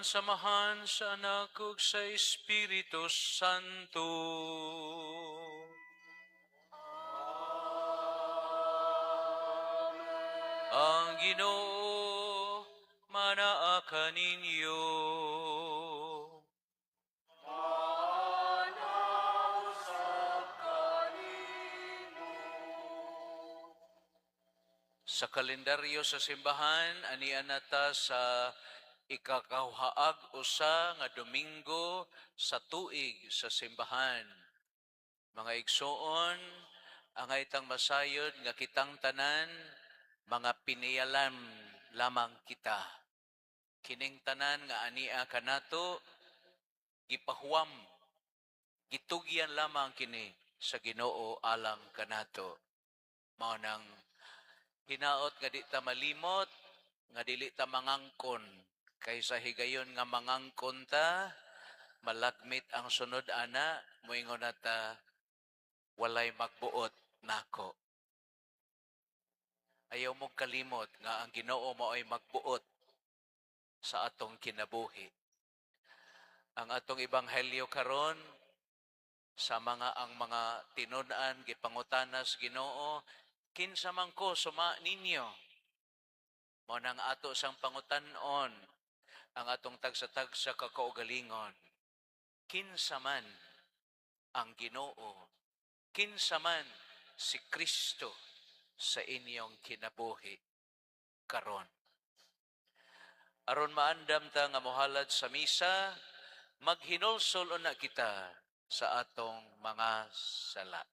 samahan sa anak ug sa Espiritu Santo. Ang Ginoo manaa kaninyo. Sa kalendaryo sa simbahan, anian nata sa ikakauhaag usa nga Domingo sa tuig sa simbahan. Mga igsoon, ang itang masayod nga kitang tanan, mga piniyalam lamang kita. Kining tanan nga ania kanato, gipahuwam, gitugyan lamang kini sa Ginoo alang kanato. Mao nang hinaot nga di ta malimot, nga dili ta mangangkon, kaysa higayon nga mangangkon ta, malagmit ang sunod ana, moingon na ta, walay magbuot nako. Ayaw mong kalimot nga ang Ginoo mo ay magbuot sa atong kinabuhi. Ang atong ebanghelyo karon sa ang mga tinun-an gipangutanas Ginoo, kinsa man ko suma ninyo. Mo nang ato sang pangutan-on ang atong tagsa-tagsa kakaugalingon. Kinsa man ang Ginoo, kinsa man si Kristo sa inyong kinabuhi karon. Aron maandam ta nga mohalad sa misa, maghinulsol na kita sa atong mga sala.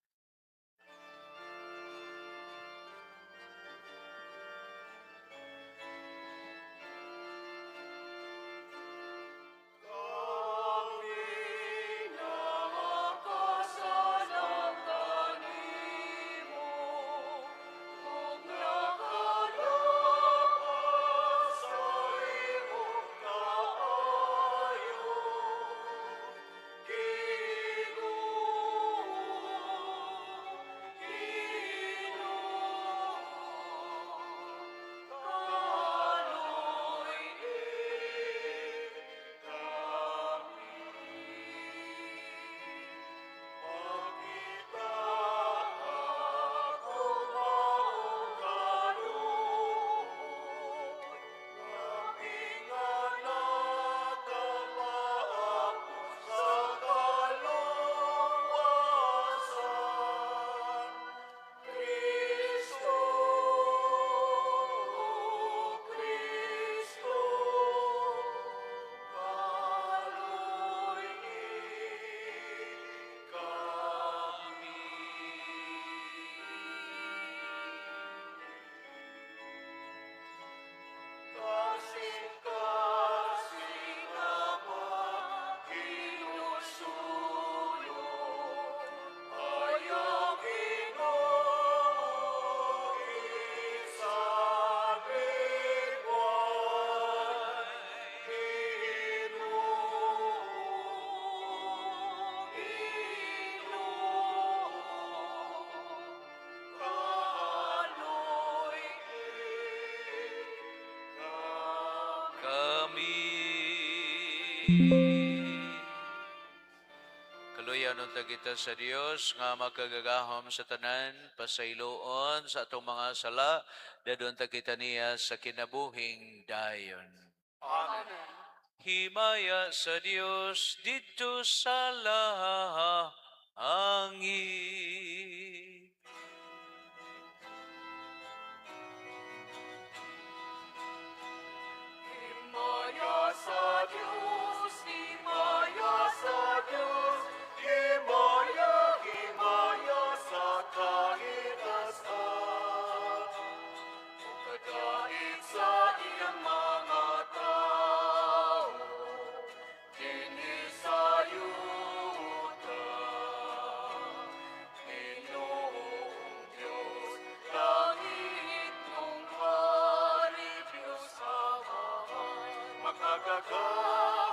Kaluyan unta kita sa Dios nga makagagahom sa tanan, pasayloon sa atong mga sala, dadon ta kita niya sa kinabuhing dayon. Amen. Himaya sa Dios dito sa langit. Himaya sa Diyos, himaya sa Diyos, himaya, himaya sa kahitasan. Pagkadait sa iyang mga tao, dinhi sa yuta. Ginoong Diyos, langit mong hari, Diyos Ama, makagagay.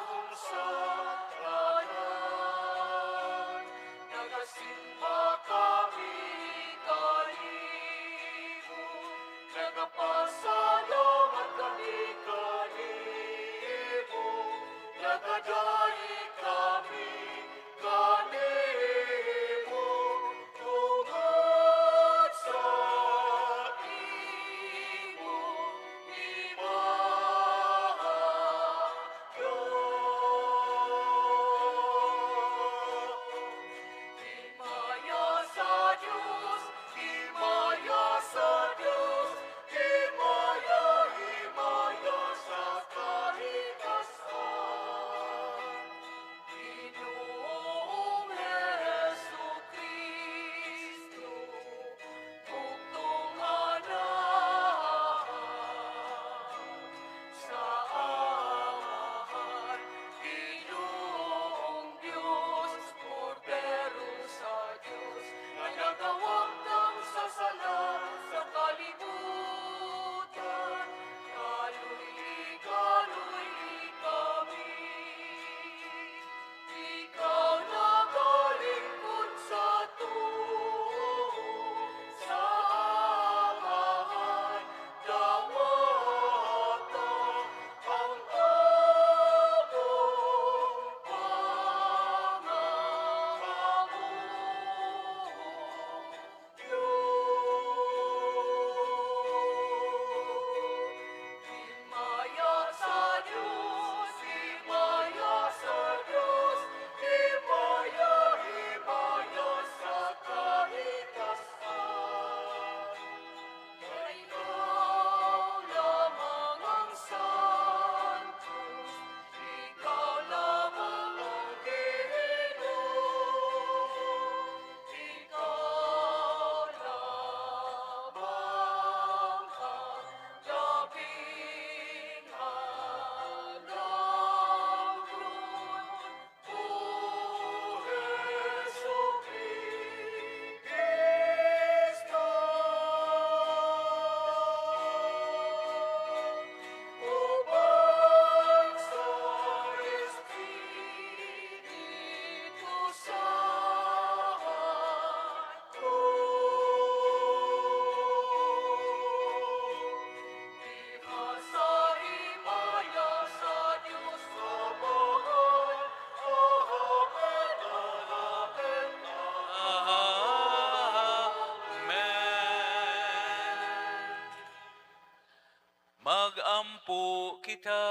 kita.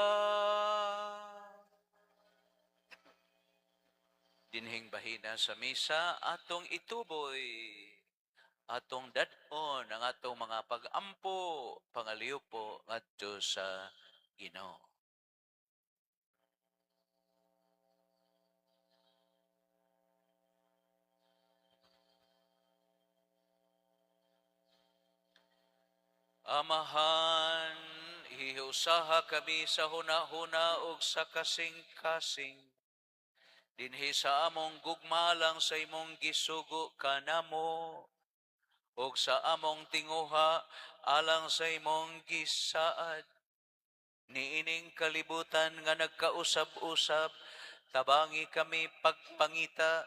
Dinhing bahina sa misa, atong ituboy, atong dadon ang atong mga pag-ampo, pangaliw po ngadto sa Ginoo. Amahan, ihiusaha kami sa hunahuna ug sa kasing-kasing. Dinhi sa among gugmalang sa imong gisugo kanamo, ug sa among tinguha alang sa imong gisaad. Niining kalibutan nga nagkausab-usab, tabangi kami pagpangita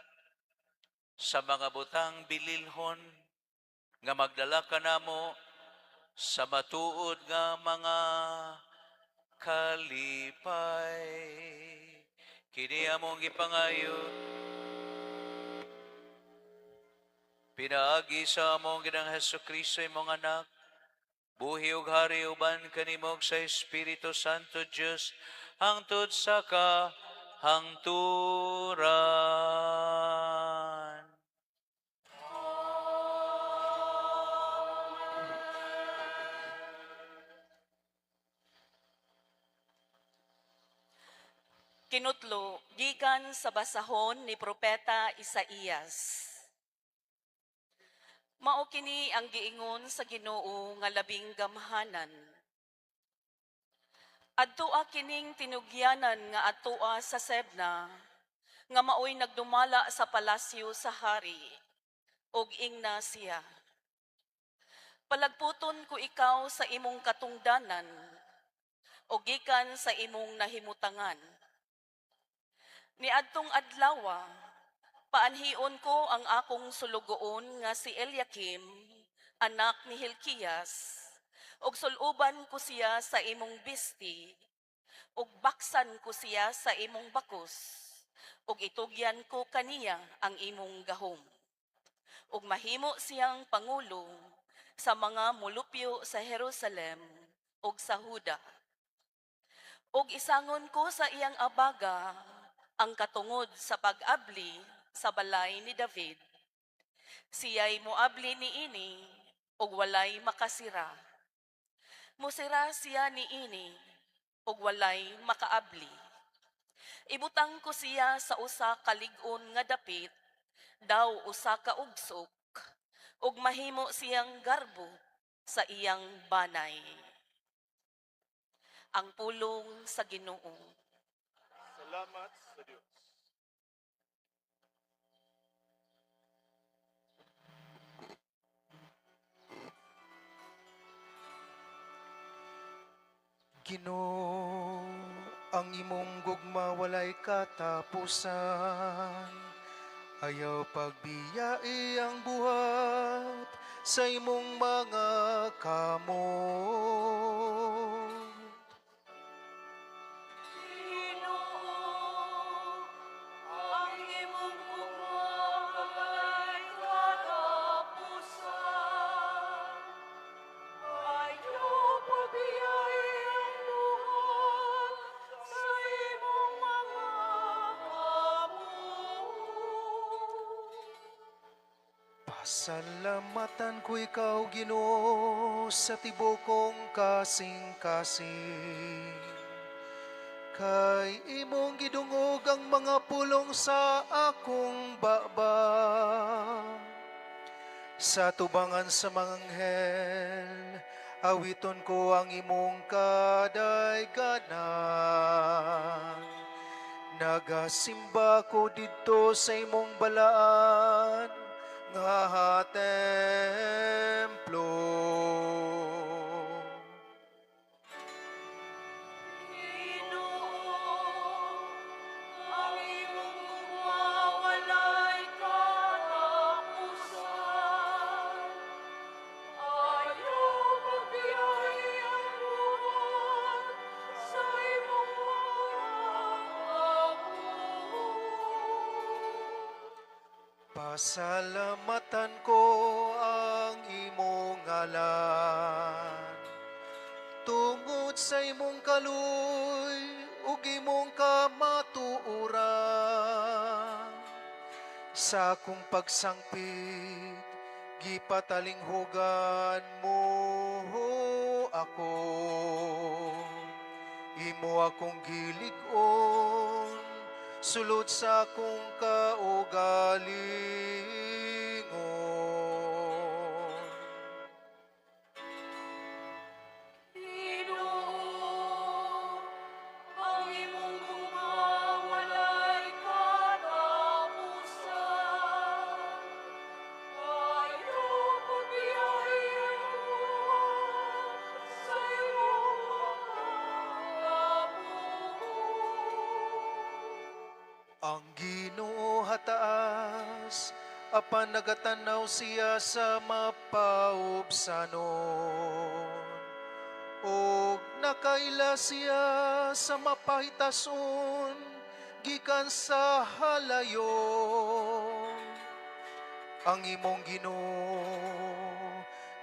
sa mga butang bililhon nga magdala kanamo sa matuod nga mga kalipay. Kini among gipangayo, pinaagi sa among Ginang Hesukristo imong anak, buhi ug hari uban kanimog sa Espiritu Santo Dios hangtod sa kahangturan. Kinutlo, gikan sa basahon ni Propeta Isaías. Mao kini ang giingon sa Ginoo nga labing gamhanan. Adtoa kining tinugyanan nga adtoa sa Sebna, nga maoy nagdumala sa palasyo sa hari, og ingna siya. Palagputon ko ikaw sa imong katungdanan, o gikan sa imong nahimutangan. Niadtong adlawa, paanhion ko ang akong sulugoon nga si Eliakim, anak ni Hilkias, og suluban ko siya sa imong bisti, og baksan ko siya sa imong bakos, og itugyan ko kaniya ang imong gahom. Og mahimo siyang pangulo sa mga mulupyo sa Jerusalem og sa Huda. Og isangon ko sa iyang abaga ang katungod sa pag-abli sa balay ni David. Siya'y moabli niini og walay makasira. Musira siya niini og walay makaabli. Ibutang ko siya sa usa ka lig-on nga dapit, daw usa ka ugsok, ug mahimo siyang garbo sa iyang banay. Ang pulong sa Ginoo. Salamat sa Diyos. Ginoo, ang imong gugma walay katapusan. Ayaw pagbiyai ang buhat sa imong mga kamot. Ginoo, ang imong walay katapusan. Ayaw pabiyay ang buhat sa imong mga kamot. Pasalamatan ko ikaw, Ginoo, sa tibokong kasing-kasing. Kay imong gidungog ang mga pulong sa akong baba. Sa tubangan sa mga anghel, awiton ko ang imong kadayganan. Nagasimba ko dito sa imong balaan nga templo. Ginoo, ang imong walay katapusan. Ayaw pabiyay ang buhat sa imong mga kamot. Pasalamatan ko ang imong ngalan. Tungod sulod sa imong kaluy, ug imong kamatuoran. Sa akong pagsangpit, gipatalinghugan mo ako. Imo akong gilig-on, sulod sa akong kaugalingon. Ginoo, ang imong gumawalay katapusan. Kayo pagbiyayan mo sa imong mga Ang Ginoo hataas, apan nagatanaw siya sa mapaubsanon. O nakaila siya sa mapahitason, gikan sa halayon. Ang imong Ginoo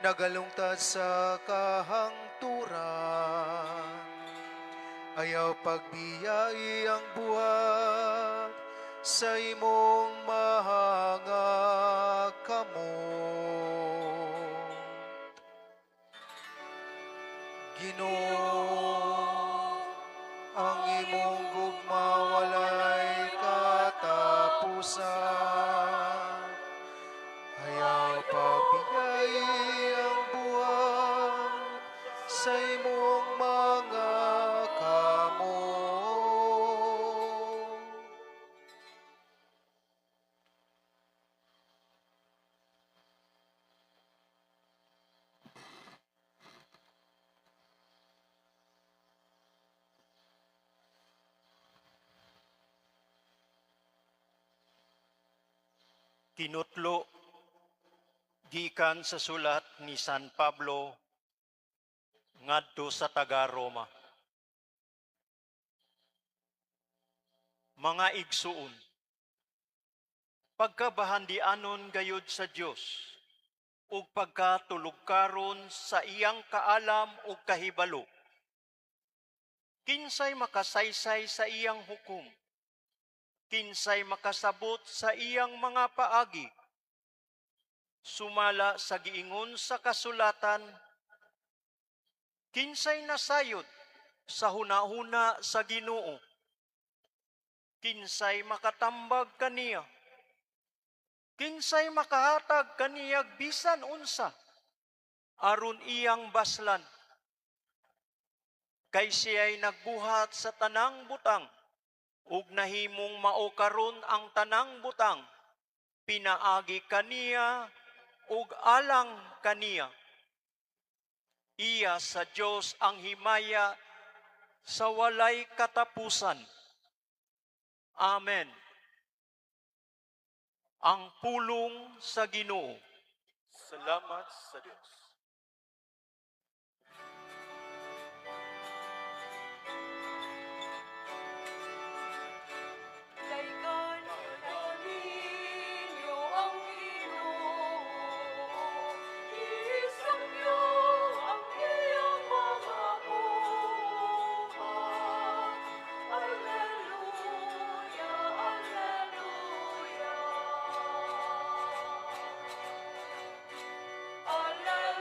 nagalungtad sa kahangturan. Ayaw pagbiyai ang buhat sa imong mahanga kamot. Ginoo, ang imong gugma walay katapusan. Ayaw pagbiyai ang buhat sa imong mga kamot. Tinutlo gikan sa sulat ni San Pablo ngadto sa taga-Roma. Mga igsuon, pagkabahandianon gayud sa Dios ug pagkatulog-karon sa iyang kaalam ug kahibalo. Kinsay makasaysay sa iyang hukom? Kinsay makasabot sa iyang mga paagi? Sumala sa giingon sa kasulatan, kinsay nasayod sa hunahuna sa Ginoo? Kinsay makatambag kaniya? Kinsay makahatag kaniyag bisan unsa aron iyang baslan? Kay siya'y nagbuhat sa tanang butang ug nahimong mao karon ang tanang butang, pinaagi kaniya ug alang kaniya. Iya sa Dios ang himaya sa walay katapusan. Amen. Ang pulong sa Ginoo. Salamat sa Dios. Daygan ninyo ang Ginoo, isang niyo ang iyang mga buhat. Alleluia, alleluia. Alleluia.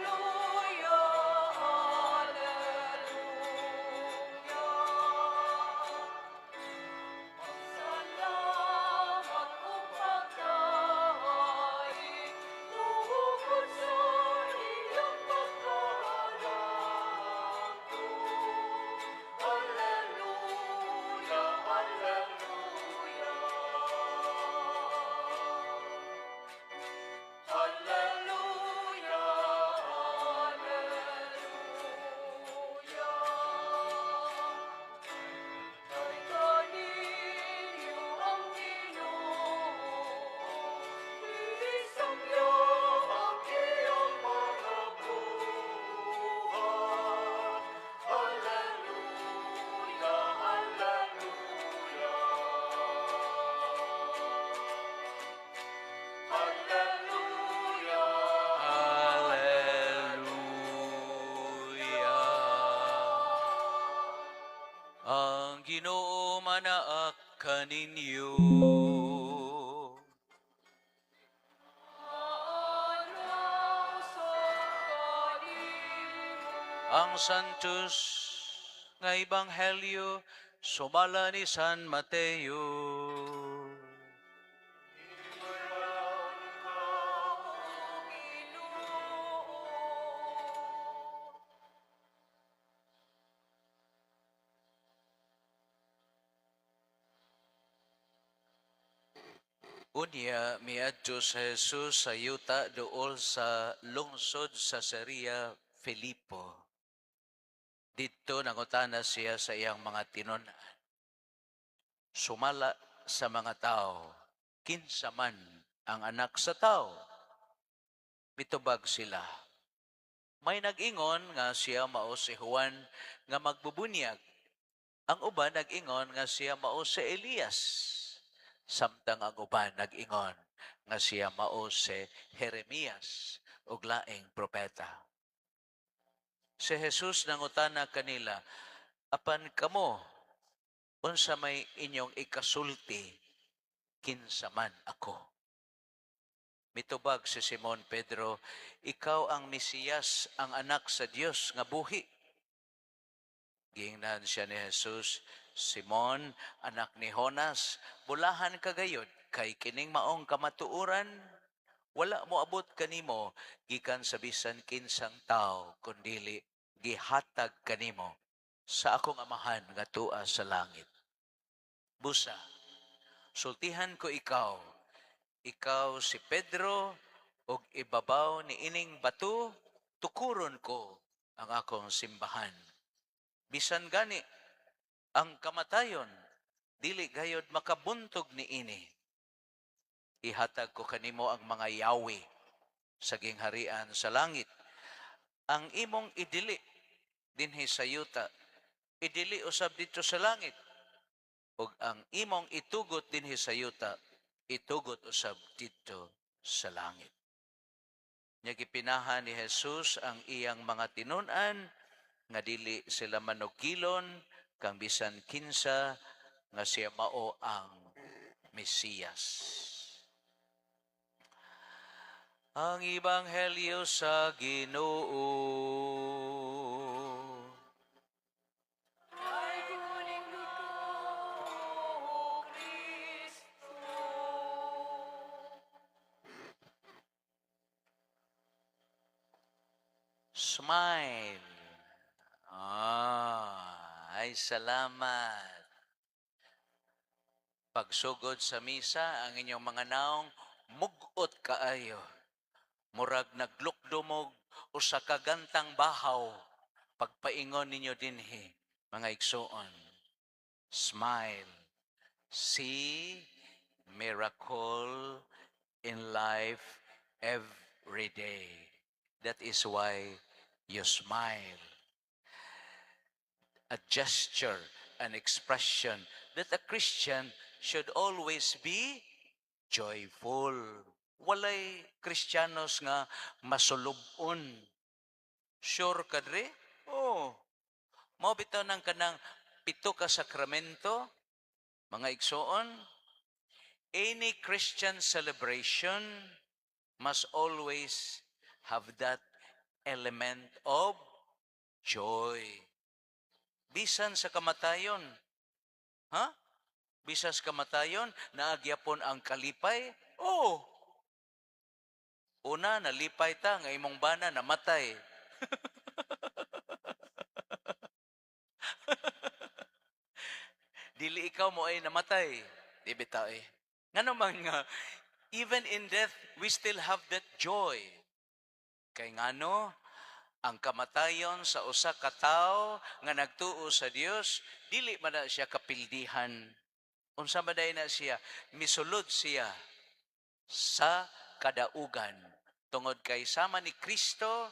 manaak kaninyo. Ang Santos nga Ebanghelyo sumala ni San Mateo. Unya, miadto sa Jesus sa yuta dool sa lungsod sa Caesarea Filipo. Dito nangutana siya sa iyang mga tinunan. Sumala sa mga tao, kinsa man ang anak sa tao. Mitubag sila. May nag-ingon nga siya mao si Juan nga magbubunyag. Ang uban nag-ingon nga siya mao si Elias. Samtang ang uban nag-ingon nga siya mao si Jeremias ug laing propeta. Si Jesus nangutana kanila, apan kamo, unsa may inyong ikasulti, kinsa man ako. Mitubag si Simon Pedro, ikaw ang Mesiyas, ang anak sa Dios nga buhi. Giingnan siya ni Jesus, Simon, anak ni Jonas, bulahan ka gayod, kay kining maong kamatuuran, wala mo abot kanimo, gikan sa bisan kinsang tao, kundili gihatag kanimo sa akong amahan nga tua sa langit. Busa, sultihan ko ikaw si Pedro, og ibabaw ni ining bato, tukuron ko ang akong simbahan. Bisan gani, ang kamatayon, dili gayod makabuntog ni ini. Ihatag ko kanimo ang mga yawi sa gingharian sa langit. Ang imong idili dinhi sa yuta, idili usab dito sa langit. Ug ang imong itugot dinhi sa yuta, itugot usab dito sa langit. Nya gipinahan ni Jesus ang iyang mga tinun-an nga dili sila manugilon kang bisan kinsa nga siya mao ang Mesiyas. Ang Ebanghelyo sa Ginoo. Smile. Ay salamat. Pagsugod sa misa, ang inyong mga naong mugot kaayo. Murag naglukdomog o sa kagantang bahaw. Pagpaingon ninyo dinhi, mga igsoon. Smile. See miracle in life every day. That is why you smile. A gesture, an expression that a Christian should always be joyful. Walay Kristiyanos nga masulubon. Sure ka dre? Oh. Mao bitaw nang kanang 7 ka sakramento, mga igsoon. Any Christian celebration must always have that element of joy. Bisan sa kamatayon. Ha? Bisan sa kamatayon, naagyapon ang kalipay? Oo. Una, nalipay ta, nga imong bana, namatay. Dili ikaw mo ay namatay. Di bitaw eh. Nga naman nga, even in death, we still have that joy. Kay ngano, ang kamatayon sa usa ka tawo nga nagtuo sa Dios, dili man na siya kapildihan. Unsa man na siya, misulod siya sa kadaugan. Tungod kay sama ni Kristo,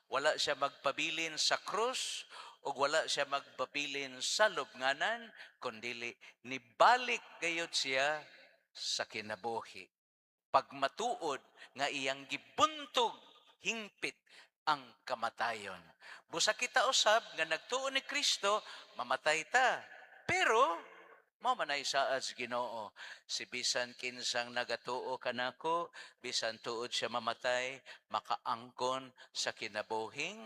wala siya magpabilin sa krus, o wala siya magpabilin sa lubnganan, kundili nibalik gayud siya sa kinabuhi. Pagmatuod nga iyang gibuntog, hingpit ang kamatayon. Busa kita usab nga nagtuo ni Kristo, mamatay ta. Pero Mao man ay saad sa Ginoo. Si bisan kinsang nagatuo kanako, bisan tuod siya mamatay, makaangkon sa kinabuhing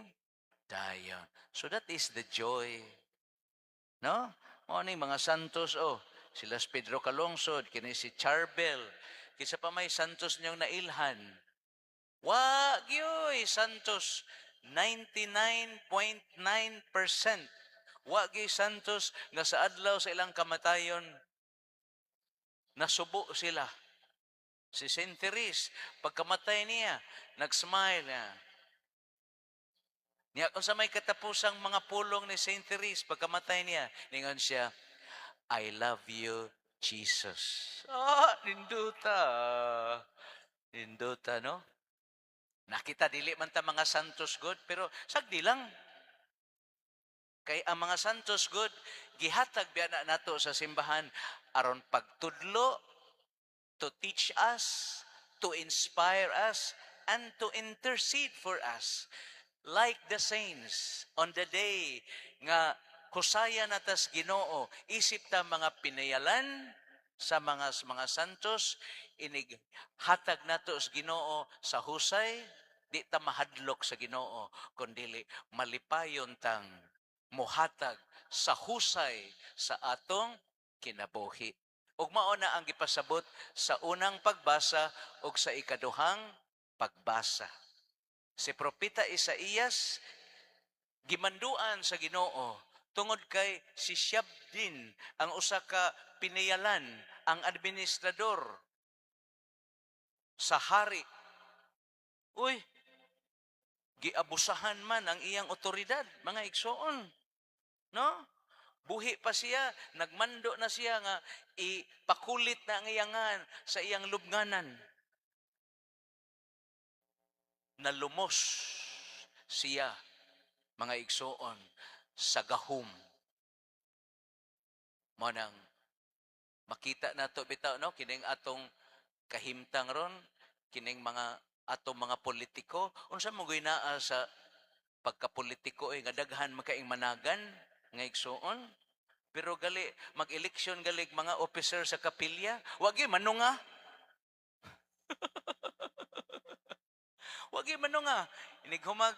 dayon. So that is the joy. No? Mao ni mga santos sila si Pedro Calungsod, kini si Charbel, kisa pa may santos niyong nailhan. Wa gyoy santos 99.9%. Wa gyoy santos nga sa adlaw sa ilang kamatayon nasubo sila. Si Saint Therese, pagkamatay niya, nag-smile niya. Niya kung sa may katapusang mga pulong ni Saint Therese, pagkamatay niya, ningon siya, I love you, Jesus. Ninduta. Ninduta, no? Nakita dili man ta mga santos God, pero sagdi lang. Kay ang mga santos God, gihatag biya na nato sa simbahan aron pagtudlo, to teach us, to inspire us, and to intercede for us. Like the saints on the day nga kusaya natas Ginoo, isip ta mga pinayalan sa mga santos, inig hatag nato sa Ginoo sa husay, di ta mahadlok sa Ginoo, kundi malipayon tang mohatag sa husay sa atong kinabuhi. Ug mao na ang gipasabot sa unang pagbasa ug sa ikaduhang pagbasa. Si propeta Isaías gimanduan sa Ginoo tungod kay si Syabdin ang usa ka pinayalan, ang administrador sa hari. Uy, giabusahan man ang iyang otoridad, mga igsoon. No? Buhi pa siya, nagmando na siya nga ipakulit na ang iyangan sa iyang lubnganan. Nalumos siya, mga igsoon, sa gahom. Manang makita nato bitaw, no? Kining atong kahimtang ron, kining mga atong mga politiko, unsa mo naa sa pagkapolitiko nga daghan makaing managan nga igsoon. Pero gali mag-eleksyon galig mga officer sa kapilya, wagi manunga. Wagi manunga. Inig humag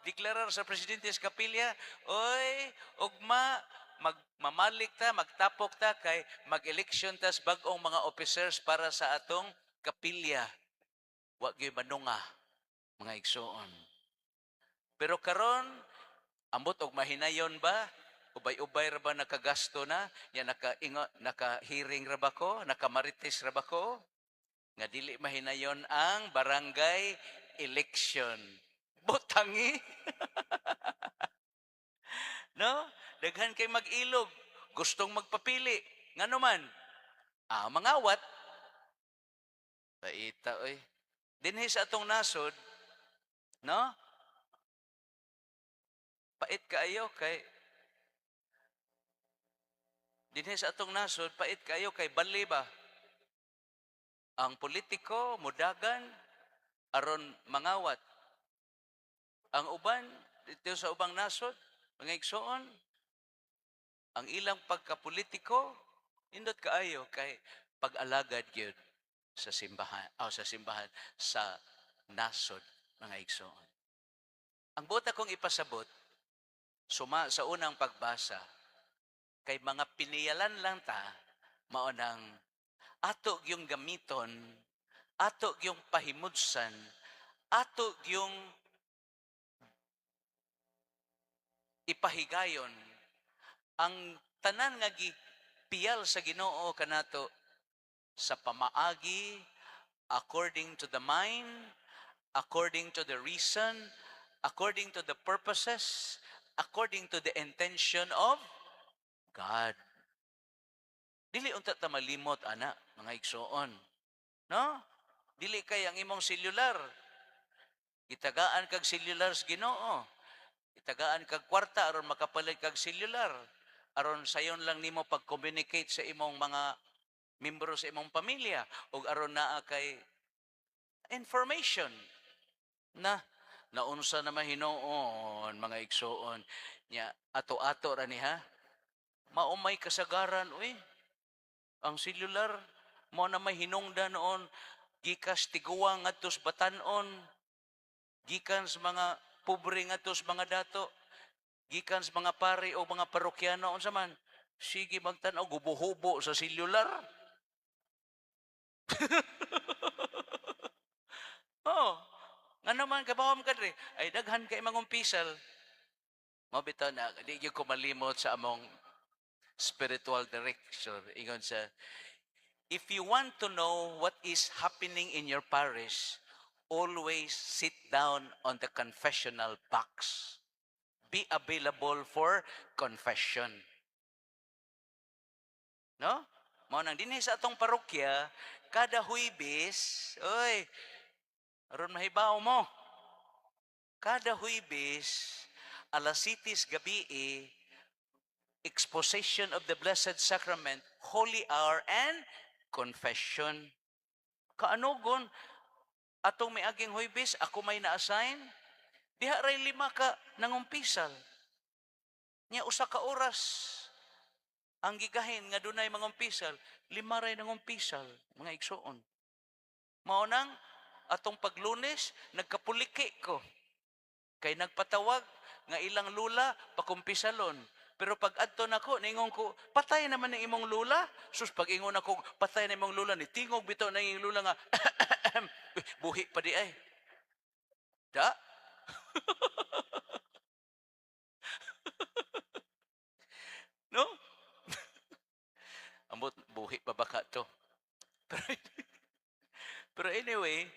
deklarar sa presidente sa kapilya, oy, ugma magmamalik ta, magtapok ta kay mag-eleksyon tas bag-ong mga officers para sa atong kapilya. Wagi manunga, mga igsoon. Pero karon ambot og mahinayon ba? Ubay-ubay ra ba nakagasto na? Ya naka-hearing ra ba ko? Nakamarites ra ba ko? Nga dili mahinayon ang barangay election. Butangi. No? Daghan kay mag-ilog. Gustong magpapili. Ngano man? Mangawat. Paita, oy. Dinhi sa atong nasod, no? Pait kaayo kay dinhi sa atong nasod, pait kaayo kay bali ba? Ang politiko mudagan aron mangawat. Ang uban dito sa ubang nasod, mga igsoon, ang ilang pagkapolitiko indot kaayo kay pag-alagad gyud sa simbahan, sa nasod, mga igsoon. Ang buta kong ipasabot suma sa unang pagbasa, kay mga piniyalan lang ta, maunang ato yung gamiton, ato yung pahimudsan, ato yung ipahigayon, ang tanan nga gipiyal sa Ginoo kanato sa pamaagi, according to the mind, according to the reason, according to the purposes, according to the intention of God. Dili unta ta malimot ana, mga igsoon. No? Dili kay ang imong selular. Itagaan kag selular sa Ginoo. Itagaan kag kwarta aron makapalit kag selular. Aron sayon lang nimo pag-communicate sa imong mga membro sa imong pamilya ug aron naa kay information na naunsa na mahinoon, mga igsoon. Nya ato-ato ra ni ha. Maumay kasagaran, uy. Ang cellular, mo na may hinungdan noon, gikas tiguang ngadto sa Batanon, gikan sa mga pobre ngadto sa mga dato, gikan sa mga pari o mga parokyano unsa man. Sige magtan-aw gubo-hubo sa cellular. Oh, nga naman kabawam kadre ay daghan kay mangumpisal. Mo bitaw na di gyud ko malimot sa among spiritual direction. Ingon sa, if you want to know what is happening in your parish, always sit down on the confessional box. Be available for confession. No? Mao nang dinhi sa atong parokya, kada Huwebes, oy, aron mahibaw mo. Kada Huwebes, alas 7 gabi, exposition of the Blessed Sacrament, Holy Hour, and Confession. Kaanugon, atong may aging Huwebes, ako may na-assign, diha ray 5 ka nangumpisal. Nya usa ka oras ang gigahin nga dunay mangumpisal, 5 ray nangumpisal, mga igsoon. Mao nang atong paglunes nagkapuliki ko. Kay nagpatawag nga ilang lula pakumpisalon. Pero pag adto nako ningon ko, patay naman ng imong lula. Sus pag ingon ako, patay na imong lula, ni tingog bitaw na imong lula nga buhi pa di ay. Da? No? Ambot buhi pa baka to. Pero anyway,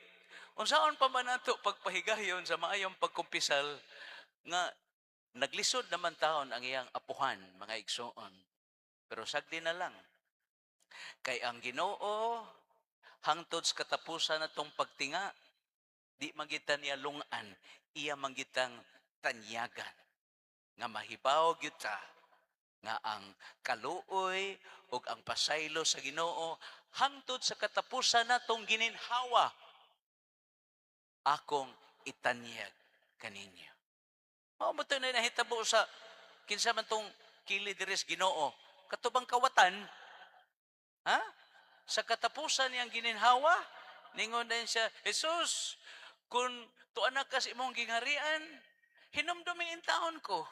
unsaon pa man nato pagpahigayon sa maayong pagkumpisal nga naglisod naman taon ang iyang apuhan, mga igsoon. Pero sagdi na lang. Kay ang Ginoo hangtod sa katapusan natong pagtinga, di magitan niya lungan, iya mangitang tanyagan. Nga mahibaw gyud ta nga ang kaluoy ug ang pasaylo sa Ginoo hangtod sa katapusan natong gininhawa, akong itanyag kaninyo. Mao mo na nahitabo sa kinsa man tong kili diri sa Ginoo. Katubang kawatan, ha? Sa katapusan niyang gininhawa, ningon din siya, Jesus, kung tuan na kas imong gingharian, hinumdumin in taon ko.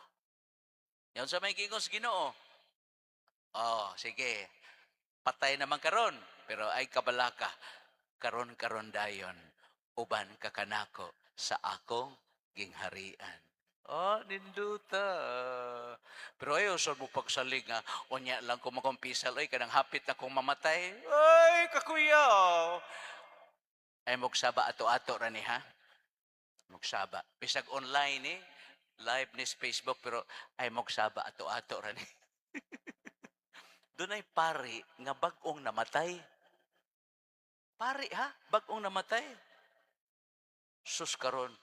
Yan sa may gingon sa Ginoo. Oh, sige. Patay naman karon, pero ay kabalaka. Karon dayon, uban ka kanako sa akong gingharian. Oh, ninduta. Pero ayo, so mo pagsalig nga, unya lang ko makumpisal, ay kanang hapit na kong mamatay. Ay, kakuyaw. Ay, mogsaba ato-ato rani ha? Mogsaba. Bisag online live ni Facebook, pero ay mogsaba ato-ato rani. Doon ay pari nga bagong namatay. Pari ha? Bagong namatay. Sus karon,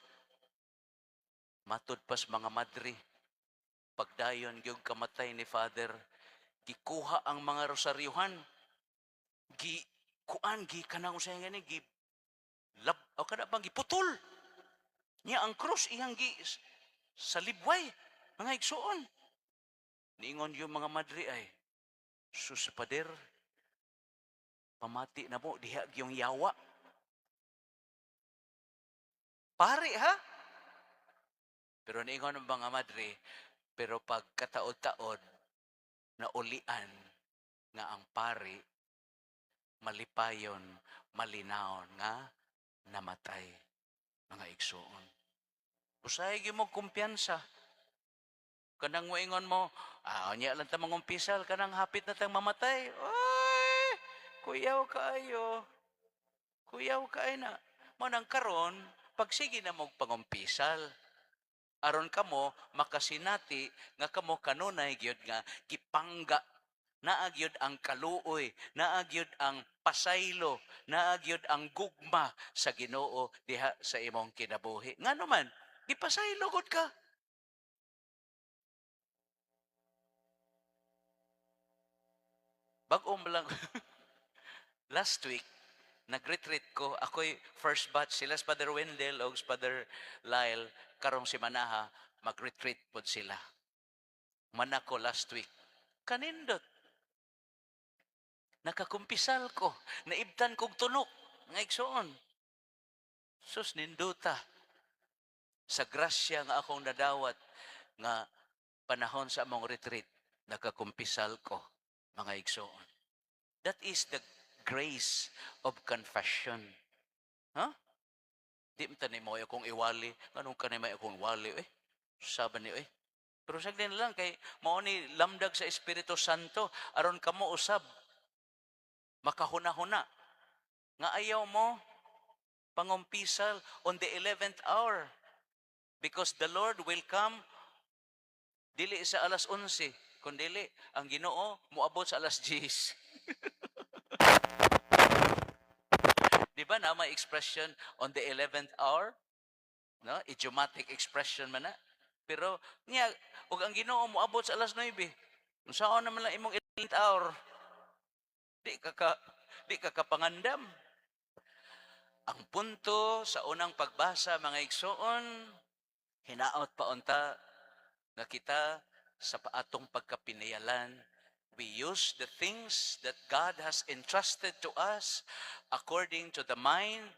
matud pas mga madri, pagdayon yung kamatay ni Father, gikuha ang mga rosaryuhan, gi kanang usay nga ni, lab, o kada bang giputol, niya ang cross, iyang sa libway, mga igsuon. Niingon yung mga madri ay, sus pader, pamati na mo, diha yung yawa. Pari ha? Pero niingon ng mga madre, pero pag kataod-taod, naulian nga ang pari, malipayon, malinaon nga namatay, mga igsoon. Usay mo kumpiyansa. Kanang moingon mo, niya lang tamang umpisal, kanang hapit na tayong mamatay. Oy, kuyaw kaayo. Kuyaw kaay na. Mo nang karon, pagsige na mong pangumpisal. Aron kamo makasinati nga kamo kanunay gyud nga gipangga, naagyod ang kaluoy, naagyod ang pasaylo, naagyod ang gugma sa Ginoo diha sa imong kinabuhi. Ngano man, gipasaylo gud ka. Bag-o lang last week nag-retreat ko, ako'y first batch, sila sa Father Wendell o sa Father Lyle, karong si Manaha, mag-retreat po sila. Manako last week. Kanindot. nakakumpisal ko, naibtan kog tunok, nga igsoon. Sus ninduta sa grasya nga akong nadawat nga panahon sa among retreat, nakakumpisal ko, mga igsoon. That is the grace of confession. Huh? Di mo tanay mo akong iwali. Anong kanay may akong wali? Saban ni, Pero saglit lang, kay mao ni lamdag sa Espiritu Santo, aron kamo usab, makahuna-huna. Nga ayaw mo, pangumpisal on the 11th hour. Because the Lord will come, dili sa alas 11, kundili, ang Ginoo, muabot sa alas 10. Di ba na may expression on the 11th hour? No? Idiomatic expression man na. Pero niya, ug ang Ginoo moabot sa alas 9. Unsaon naman lang imong 11th hour? Di ka kapangandam. Ang punto sa unang pagbasa, mga igsoon, hinaot pa unta nga kita sa paatong pagkapinayalan. We use the things that God has entrusted to us according to the mind,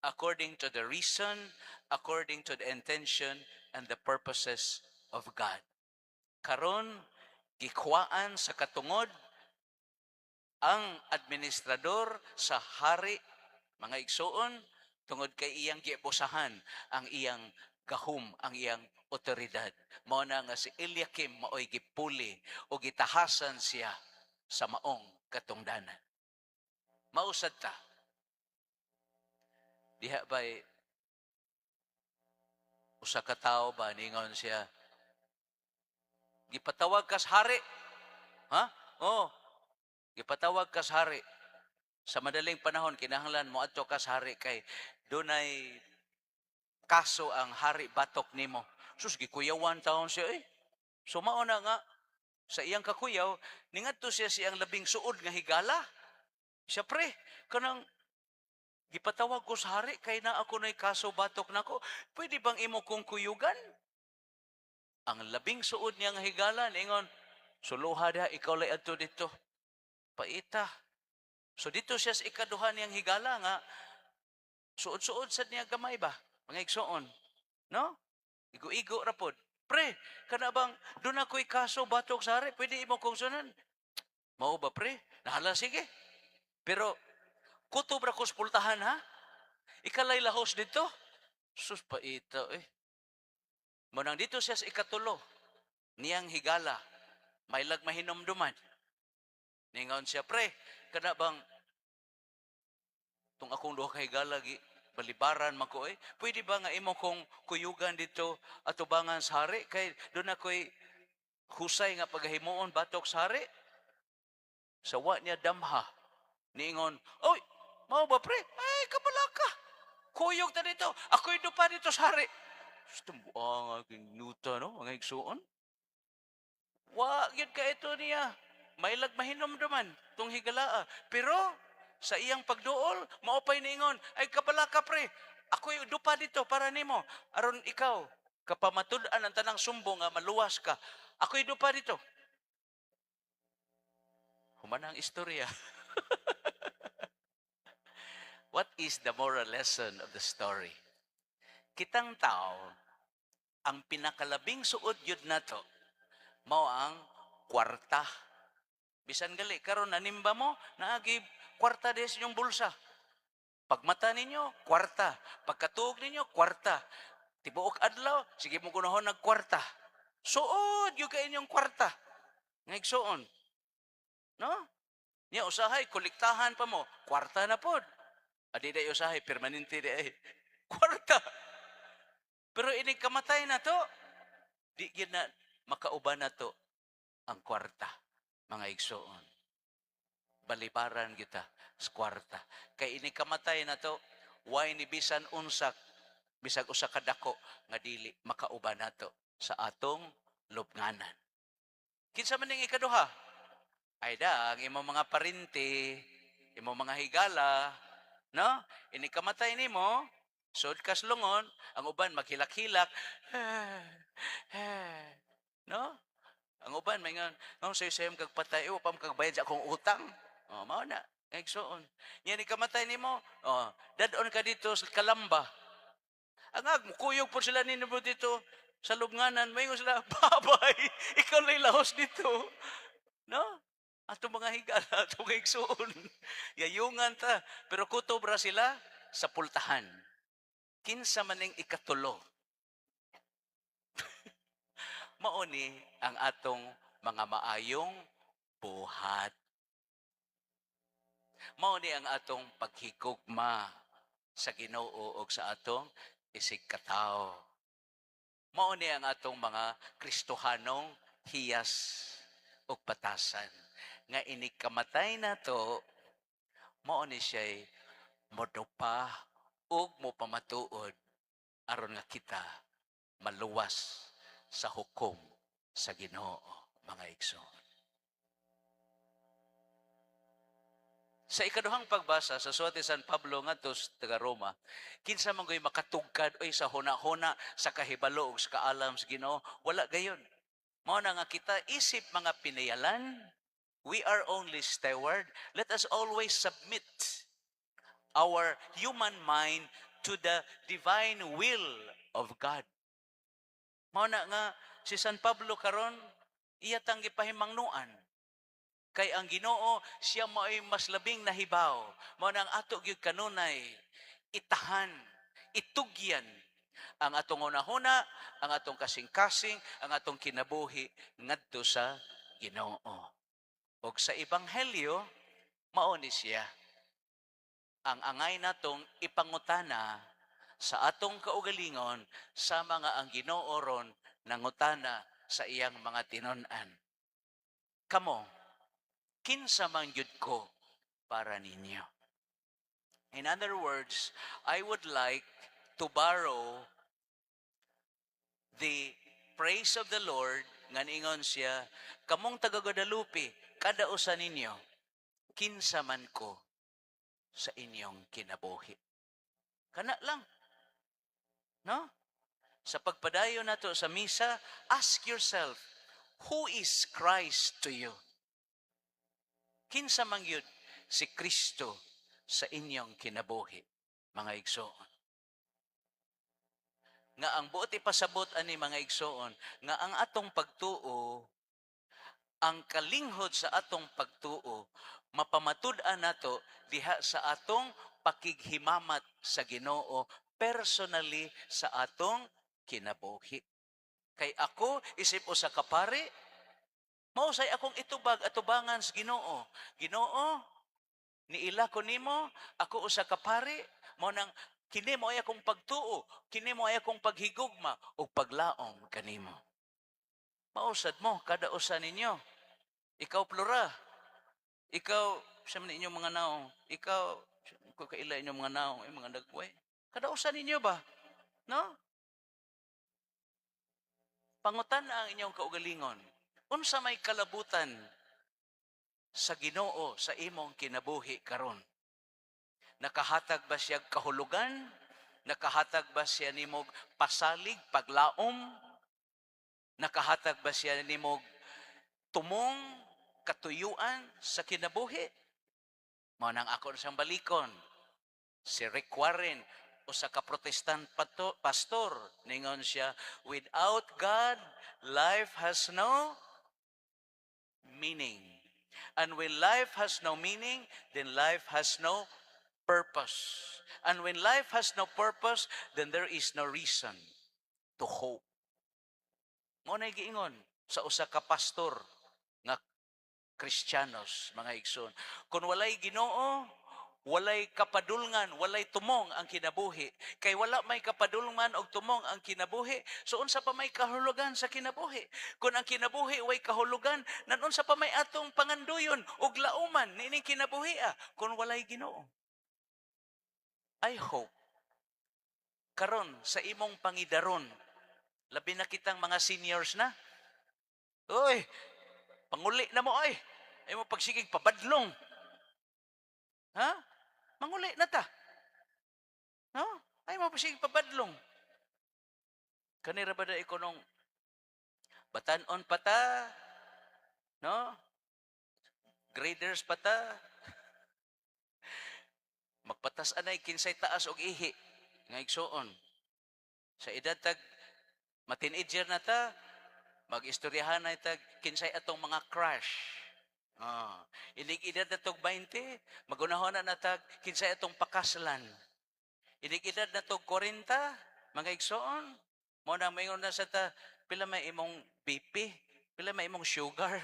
according to the reason, according to the intention and the purposes of God. Karon, gikwaan sa katungod ang administrador sa hari, mga igsoon, tungod kay iyang gibosahan ang iyang gahum, ang iyang otoridad. Mao na nga si Eliakim maoy gipuli o gitahasan siya sa maong katungdanan. Mausad ta. Diha ba'y usa ka tawo ba ningon siya, gipatawag kas hari. Ha? Oh, gipatawag kas hari. Sa madaling panahon, kinahanglan mo adto kas hari kay dunay kaso ang hari batok nimo. Sus, gikuyawan taon siya So mauna nga, sa iyang kakuyaw, ningadto siya siyang labing suod nga higala. Siya pre, kanang gipatawag ko sa hari, kay na ako na'y kaso batok nako. Pwede bang imo kong kuyugan? Ang labing suod niya nga higala, ningon, suluha da, ikaw lay adto dito. Paita. So dito siya sa ikaduhan niyang higala nga, suod-suod sa niya gamay ba? Mga igsoon. No? Igo-igo rapod. Pre, kana bang doon ako'y kaso batok sa hari, pwede mo kong sunan? Mao ba pre? Nahala, sige. Pero, kutob ra ko sa pultahan ha? Ikalay lahos dito? Sus, paita Manang dito siya sa ikatulo, niyang higala, may mahinomduman. Ningon siya, pre, kana bang tung akong duha ka higala, balibaran man ko pwede ba nga imo kong kuyugan dito atubangan sa hari kay doon ako'y husay nga pagahimuon batok sa hari. Sawa niya damha niingon, oy, mao ba pre? Ay, kabalaka, kuyog ta dito, ako'y dupa dito sa hari. Stumbuang aking nuta, no, mga igsuon. Wa gyud ka ito niya, may mahinom duman tong higalaa, pero sa iyang pagduol, maupay niingon, ay kabalaka pre, ako'y dupa dito para nimo. Aron ikaw, kapamatud-an ang tanang sumbong nga maluwas ka, ako'y dupa dito. Human ang istorya. What is the moral lesson of the story? Kitang tao, ang pinakalabing suod yun na to, mao ang kwarta. Bisan gali, karon nanimba mo, naagi kwarta din sa inyong bulsa. Pagmata ninyo, kwarta. Pagkatuog ninyo, kwarta. Tibuok adlaw, sige mo kunahon nagkwarta. Suod yung ka inyong kwarta. Ngayagsoon. No? Niya usahay, kolektahan pa mo. Kwarta na pod. Adi day usahay, permanente day. Kwarta. Pero ini kamatay na to, di gid na makauban na to ang kwarta. Mga igsoon. Balibaran kita sa kwarta. Kay ini kamatay na to, way ni bisan unsak, bisag usa ka dako nga dili makauban nato sa atong lubnganan. Kinsa man ning ikaduha? Ay da, ang imong mga parinti, imong mga higala, no? Ini kamatay nimo, sud kas lungon, ang uban maghilak-hilak. No? Ang uban may nga, sayo-sayom kagpatay, pam kagbayad sa akong utang. Oh, mao na. Igsoon. Nya ni kamatay nimo, oh, dadon ka dito sa Kalamba. Angag mo kuyog po sila ninyo dito sa lubnganan, mayon sila, babay, ikaw lay lahos dito. No? Ato mga higala, ato mga igsoon. Yayungan ta. Pero kutobra sila sa pultahan. Kinsa maning ikatulo. Mauni ang atong mga maayong buhat. Mauni ang atong paghigugma sa Ginoo ug sa atong isig katao. Mauni ang atong mga Kristohanong hiyas ug batasan. Nga inikamatay na to, mauni siya'y modupa ug mopamatuod aron nga kita maluwas sa hukom sa Ginoo, mga igsoon. Sa ikaduhang pagbasa sa suwat ni San Pablo ngadto sa taga Roma, kinsa man goy makatugkad oy sa huna-huna sa kahibalo ug sa kaalam sa Ginoo, wala gayon. Mao na nga kita isip mga pinayalan, we are only steward. Let us always submit our human mind to the divine will of God. Mao na nga si San Pablo karon iya tang gipahimangnuan. Kay ang Ginoo siya mao'y mas labing nahibaw. Mao nang ato gyud kanunay itahan, itugyan ang atong hunahuna, ang atong kasing-kasing, ang atong kinabuhi ngadto sa Ginoo. Og sa ebanghelyo mao ni siya ang angay natong ipangutana sa atong kaugalingon sa mga ang Ginoo ron nangutana sa iyang mga tinun-an. Kamo kinsa man gyud ko para ninyo. In other words, I would like to borrow the praise of the Lord nga niingon siya, kamong taga Guadalupe, kada usa ninyo, kinsa man ko sa inyong kinabuhi. Kana lang. No? Sa pagpadayon nato sa misa, ask yourself, who is Christ to you? Kinsa man gyud si Kristo sa inyong kinabuhi, mga igsoon. Nga ang buot ipasabot ani mga igsoon, nga ang atong pagtuo, ang kalinghod sa atong pagtuo, mapamatud-an nato diha sa atong pakighimamat sa Ginoo personally sa atong kinabuhi. Kay ako isip usa ka pare, mausay akong itubag atubangan sa Ginoo. Ginoo, niila ko nimo, ako usa ka pare, mao nang kini mo ay akong pagtuo, kini mo ay akong paghigugma ug paglaom kanimo. Mausad mo kada usa ninyo. Ikaw plura. Ikaw sa man inyong mga naong, ikaw ko kaila inyong mga naong, mga dagway. Kada usa ninyo ba? No? Pangutan ang inyong kaugalingon. Unsa may kalabutan sa Ginoo sa imong kinabuhi karon? Nakahatag ba siya kahulugan? Nakahatag ba siya nimog pasalig, paglaom? Nakahatag ba siya nimog tumong, katuyuan sa kinabuhi? Mao nang ako siyang balikon. Si Rick Warren, usa ka protestant pastor, ningon siya, without God, life has no meaning. And when life has no meaning, then life has no purpose. And when life has no purpose, then there is no reason to hope. Mo na giingon sa usa ka pastor nga Kristiyanos, mga igsoon. Kung walay Ginoo, walay kapadulngan, walay tumong ang kinabuhi. Kay wala may kapadulngan o tumong ang kinabuhi, so unsa pa may kahulugan sa kinabuhi? Kung ang kinabuhi way kahulugan, nanunsa pa may atong panganduyon o lauman nining kinabuhi kung walay Ginoo. I hope karon sa imong pangidaron, labi na kitang mga seniors na, oy, panguli na mo ay mo pagsigig pabadlong. Ha? Manguli na ta. No? Ay mo pagsigig pabadlong. Kanira ba da ikonong batanon pa ta? No? Graders pa ta? Magpatas anay kinsay taas og ihi nga igsuon. Sa edad tag ma-teenager na ta, mag-istoryahan na tag kinsay atong mga crush. Inig edad na tog 20, magunahon na tag kinsay atong pakaslan. Inig edad na tog 40, mga igsoon, mo na mayon na sa ta, pila may imong BP, pila may imong sugar.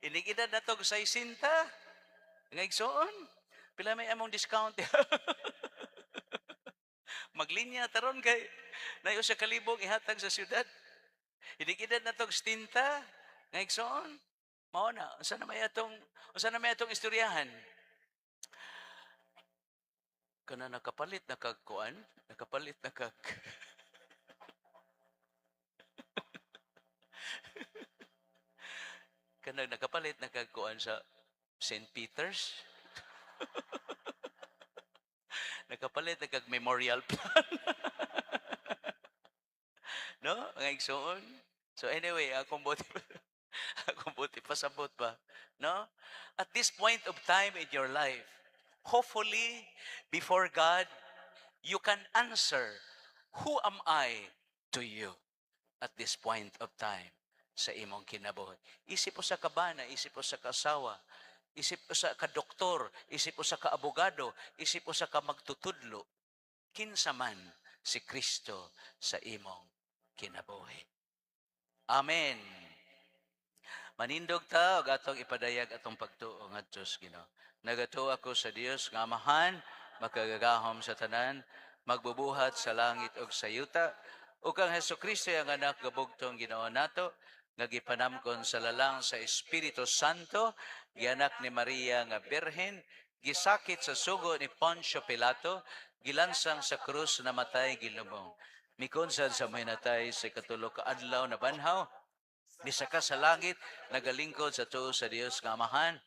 Inig edad na tog 60, mga igsoon, pila may imong discount. Maglinya taron kay nayo sa kalibog ihatag sa syudad. Inig-edad na tong stinta, nga igsoon. Mao na, unsa na may atong istoryahan? Kana nakapalit na kag kuan, nakapalit na kag kana nakapalit na kag kuan sa St. Peter's. Nakapalit na kag memorial plan. No? Mga igsoon. So anyway, akong buti pasabot pa. No? At this point of time in your life, hopefully, before God, you can answer, who am I to you at this point of time sa imong kinabuhi? Isip po sa kabana, isip po sa kasawa, isip po sa kadoktor, isip po sa kaabogado, isip po sa kamagtutudlo, kinsa man si Kristo sa imong kinabuhi. Amen. Manindog ta og atong ipadayag atong pagtuo ngadto sa Ginoo. Nagatuo ako sa Dios nga amahan, makagagahom sa tanan, magbubuhat sa langit ug sa yuta, ug kang Hesukristo ang anak gabugtong Ginoo nato, nga gipanamkon sa lalang sa Espiritu Santo, gianak ni Maria nga Birhen, gisakit sa sugo ni Poncio Pilato, gilansang sa krus na matay gilubong. Mikonsad sa may natay sa katulo ka adlaw na banhaw, nisaka sa langit, nagalingkod sa tuo sa Dios nga amahan,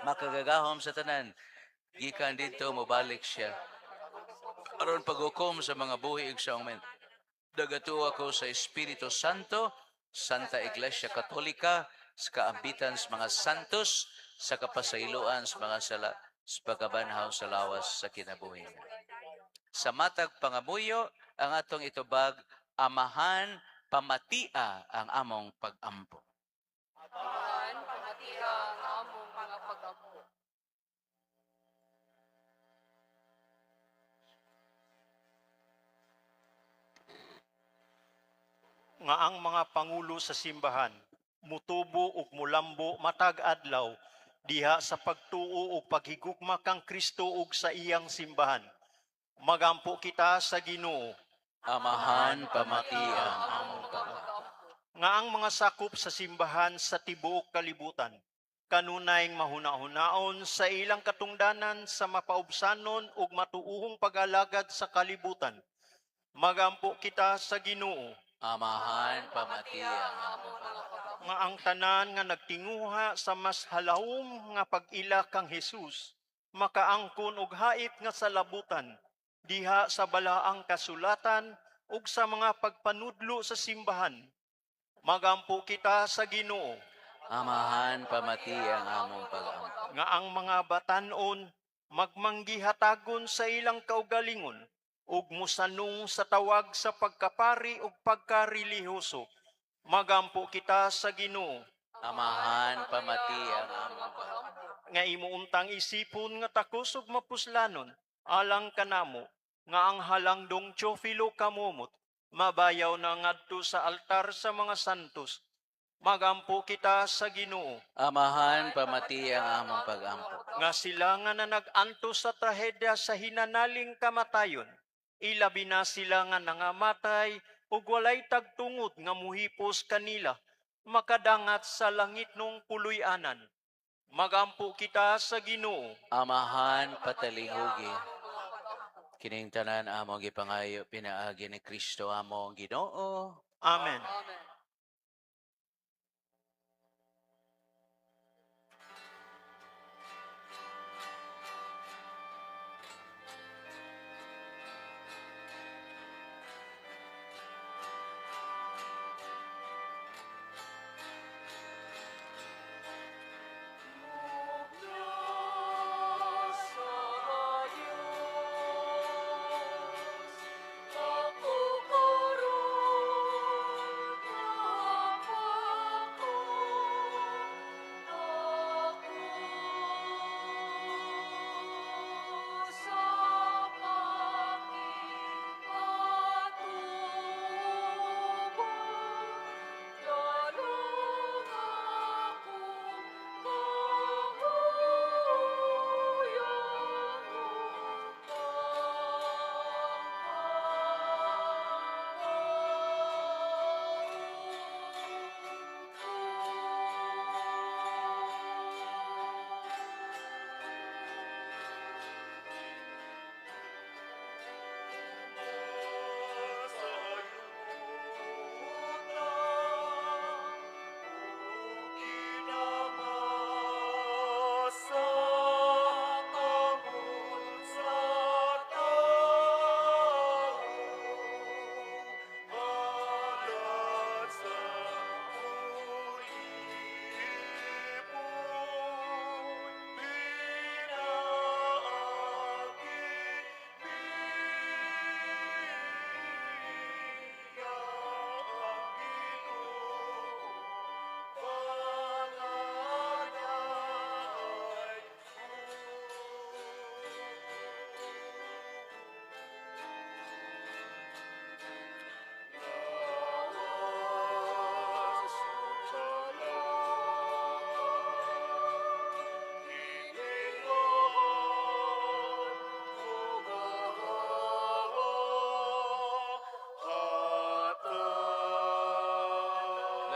makagagahom sa tanan, gikan dito mobalik siya. Aron paghukom sa mga buhi ug sa umen. Dagatuo ako sa Espiritu Santo, Santa Iglesia Katolika, sa kaambitan sa mga santos, sa kapasayloan sa mga sala, sa pagkabanhaw sa lawas sa kinabuhi. Sa matag pangabuyo, ang atong itubag, amahan, pamatia ang among pag-ampo. Amahan, pamatiha ang among mga pag-ampo. Nga ang mga pangulo sa simbahan, mutubo ug mulambo matag adlaw, diha sa pagtuo ug paghigugma kang Kristo ug sa iyang simbahan. Magampo kita sa Ginoo. Amahan, pamatia ang among pag-ampo. Nga ang mga sakop sa simbahan sa tibuok kalibutan, kanunayng mahuna-hunaon sa ilang katungdanan sa mapaubsanon ug matuuhong pag-alagad sa kalibutan. Magampo kita sa Ginoo. Amahan, pamatia ang among pag-ampo. Nga ang tanan nga nagtinguha sa mas halawom nga pag-ila kang Hesus, makaangkon og hait nga salabutan, diha sa balaang kasulatan ug sa mga pagpanudlo sa simbahan. Magampo kita sa Ginoo. Amahan, pamatia ang among pag-ampo. Nga ang mga batan-on magmanggihatagon sa ilang kaugalingon ug musanong sa tawag sa pagkapari ug pagkarelihiyoso. Magampo kita sa Ginoo. Amahan, pamatia ang among pag-ampo. Nga imuuntang isipon nga takos ug mapuslanon alang kanamo nga ang halangdong Teofilo kamumot mabayaw na ngadto sa altar sa mga santos. Magampo kita sa Ginoo. Amahan, pamatia ang among pag-ampo. Nga sila nga nag-anto sa trahedya sa hinanaling kamatayon, ilabi na sila nga nangamatay ug walay tagtungod nga muhipos kanila, makadangat sa langit nung puloy-anan. Magampo kita sa Ginoo. Amahan, patalingugi. Kining tanan among gipangayo pinaagi ni Kristo among Ginoo. Amen. Amen.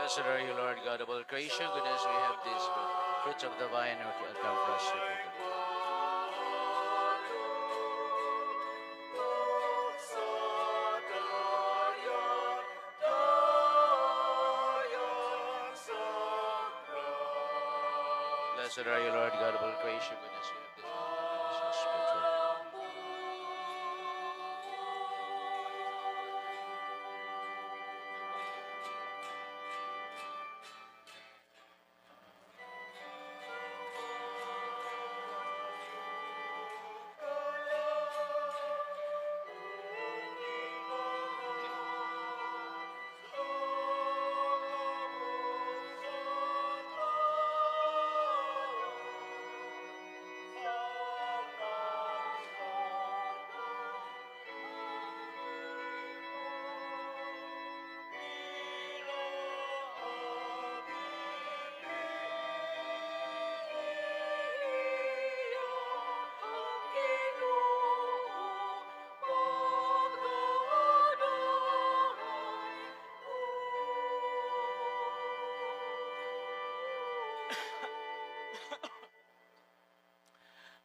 Blessed are you, Lord God of all creation. Goodness, we have this fruits of the vine, which will come for us. Blessed are you, Lord God of all creation. Goodness, we have this fruits spiritual.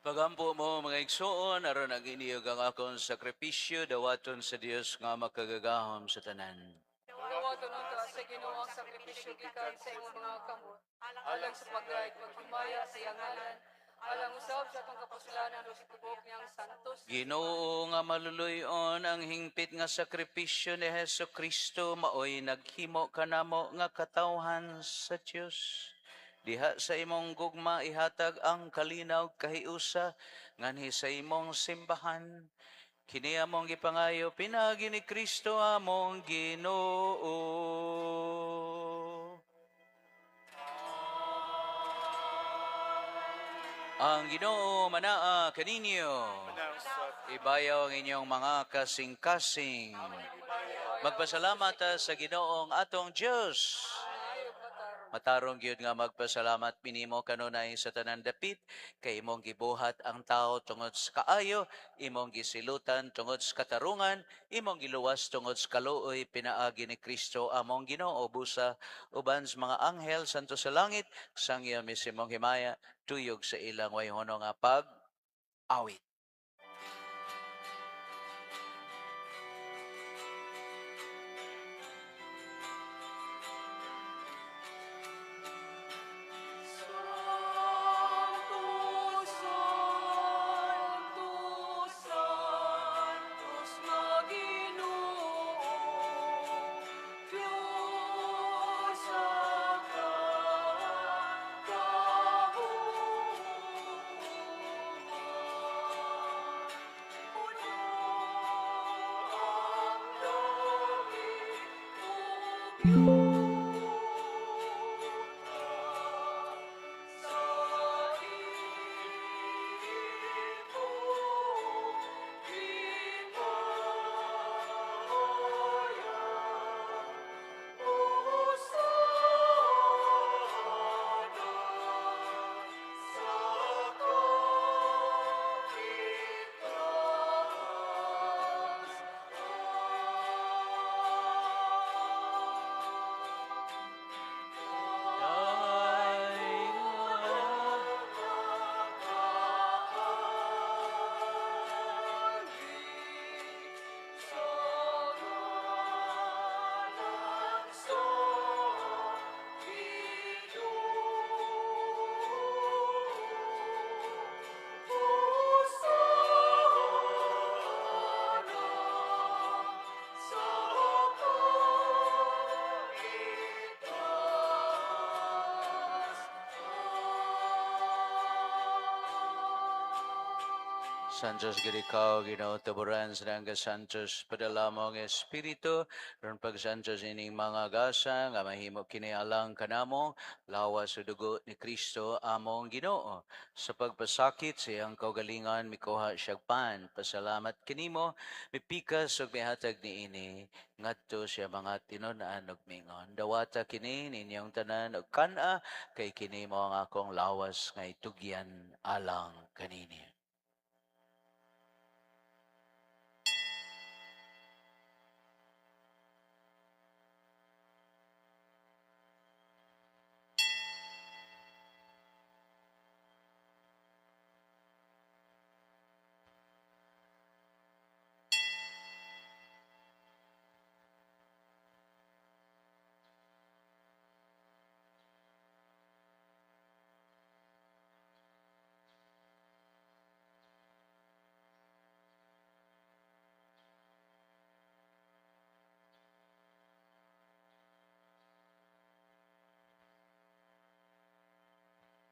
Pagampo mo mga igsoon, aron ang iniyog ang akong sakripisyo, dawaton sa Dios nga makagagahom sa tanan. Dawaton unta sa Ginoo ang sakripisyo gikan sa imong mga kamot. Alang sa paglayad pagkumaya sa iyang ngalan. Alang usab sa atong kapusulanan o sa tubok niyang santos. Ginoo nga maluluyon ang hingpit nga sakripisyo ni Hesus Kristo maoy naghimo kanamo nga katawhan sa Dios. Diha sa imong gugma ihatag ang kalinaw kahiusa nganhi sa imong simbahan. Kini among gipangayo pinagi ni Kristo among Ginoo. Ang Ginoo manaa kaninyo. Ibayaw ang inyong mga kasing-kasing. Magpasalamat ta sa Ginoong atong Dios. Matarong gyud nga magpasalamat pinimo kanunay sa tanan dapit kay imong gibuhat ang tao tungod sa kaayo, imong gisilutan tungod sa katarungan, imong giluwas tungod sa kaluoy pinaagi ni Kristo among Ginoo busa uban sa mga anghel santo sa langit sang iya misimong himaya tuyog sa ilang wayhono nga pag-awit. Santos Girikaw, Ginoo Taburan, Sarangga Santos, padala mo ang Espiritu, ron pag Santos ining mga gasa, nga mahimo kinialang kanamo, lawas sa dugo ni Kristo among Ginoo. Sa pagpasakit sa iyang kaugalingan, mikuha siyag pan, pasalamat kinimo, mipikas ug mihatag ni ini, ngadto siya mga tinunan ug mingon. Dawata kini ninyong tanan ug kana, kay kini mo ang akong lawas nga itugyan alang kanini.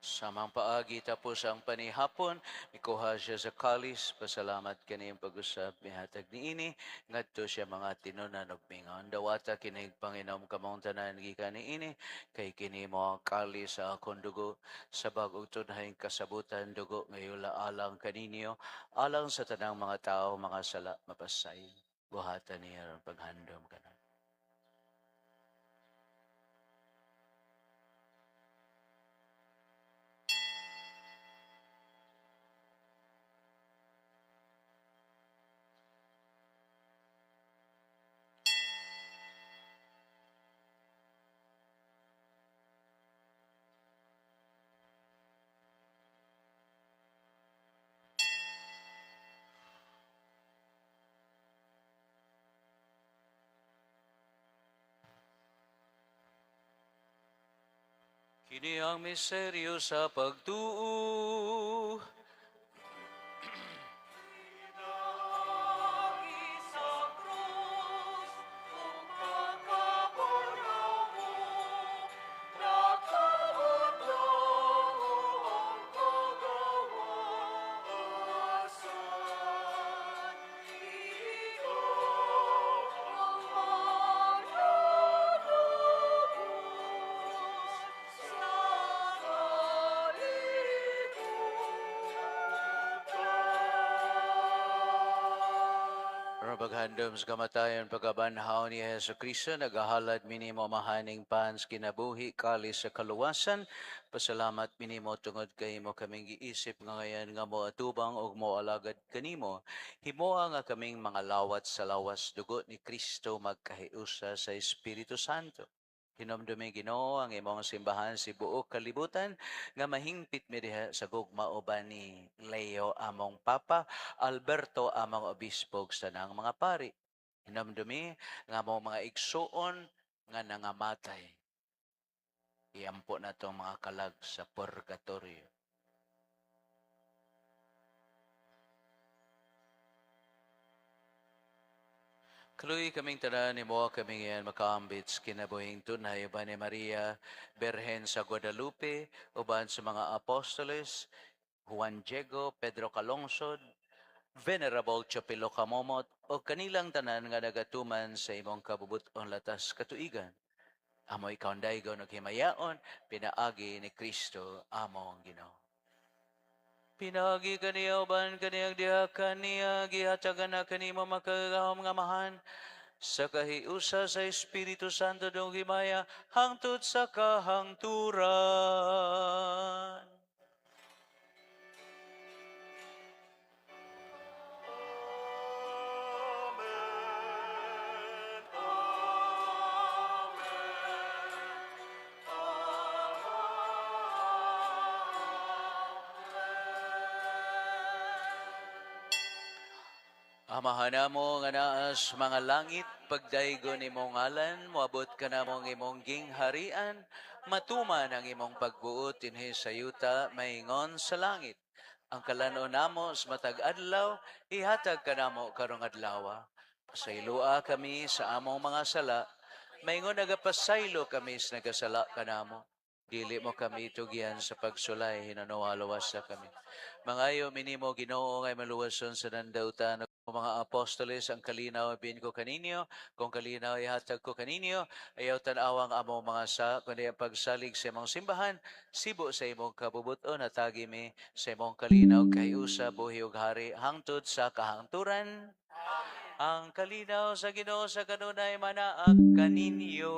Samang paagi tapos ang panihapon, mikuha siya sa kalis, pasalamat kaniyang pag-usap, mihatag niini, ngadto siya mga tinunan ug mingon. Dawata kinig Panginoon kamong tanan gikan niini, kay kini mo ang kalis sa akong dugo, sa bag-ong tunahing kasabutan dugo ngayula alang kaninyo, alang sa tanang mga tao, mga sala, mapasay. Buhatan niya ang paghandom ka na. Kini ang misteryo sa pagtuo. Paghandom sa kamatayon pagkabanhaw ni Yesu Kristo, nagahalad minimo mahaning pans kinabuhi kalis sa kaluwasan. Pasalamat minimo tungod kay mo kaming giisip nga ngayon nga mo atubang og mo alagad kanimo. Himoa nga kaming mga lawat sa lawas dugo ni Kristo magkahiusa sa Espiritu Santo. Hinomdumi Ginoo ang imong simbahan si buok kalibutan nga mahingpit mi diha sa gugma uban ni Leo among Papa, Alberto among obispo sa tanang mga pari. Hinomdumi nga among mga igsuon nga nangamatay. Iampo na itong mga kalag sa purgatorio. Kaluy kaming tanan ni mo kaming yan makaambits kinabuhing tunay uban ni Maria, Berhen sa Guadalupe, uban sa mga apostoles, Juan Diego, Pedro Calungsod, Venerable Chopilo Kamomot, o kanilang tanan nga nagatuman sa imong kabubuton latas katuigan. Amo ikaw daygo naghimayaon, pinaagi ni Kristo among Ginoo. Pinagi kaniya uban kaniyang diha kaniya gihatagan na kanimo makagahom nga mahan sa kahiusa sa Espiritu Santo dong himaya hangtod sa kahangturan. Amahan mo nga naas mga langit, pagdaygo ni mong ngalan, moabot ka na mong imong gingharian, matuman ang imong pagbuot inhi sa yuta, maingon sa langit. Ang kalano namo sa matag adlaw, ihatag ka namo karong adlaw. Pasaylua kami sa among mga sala, maingon nagapasaylo kami sa nagasala ka namo. Dili mo kami tugyan sa pagsulay, hinanualawas sa kami. Mangayo minimo Ginoo ngay maluwason sa nandautan mga apostoles ang kalinaw bin ko kaninyo, kung kalinaw ihatag ko kaninyo, ayaw tanawang among mga kundi ang pagsalig sa imong simbahan, sibo sa imong kabubuton, atagi mi sa imong kalinaw kay usa buhi ug hari hangtod sa kahangturan. Ang kalinaw sa Ginoo sa kanunay manaag kaninyo.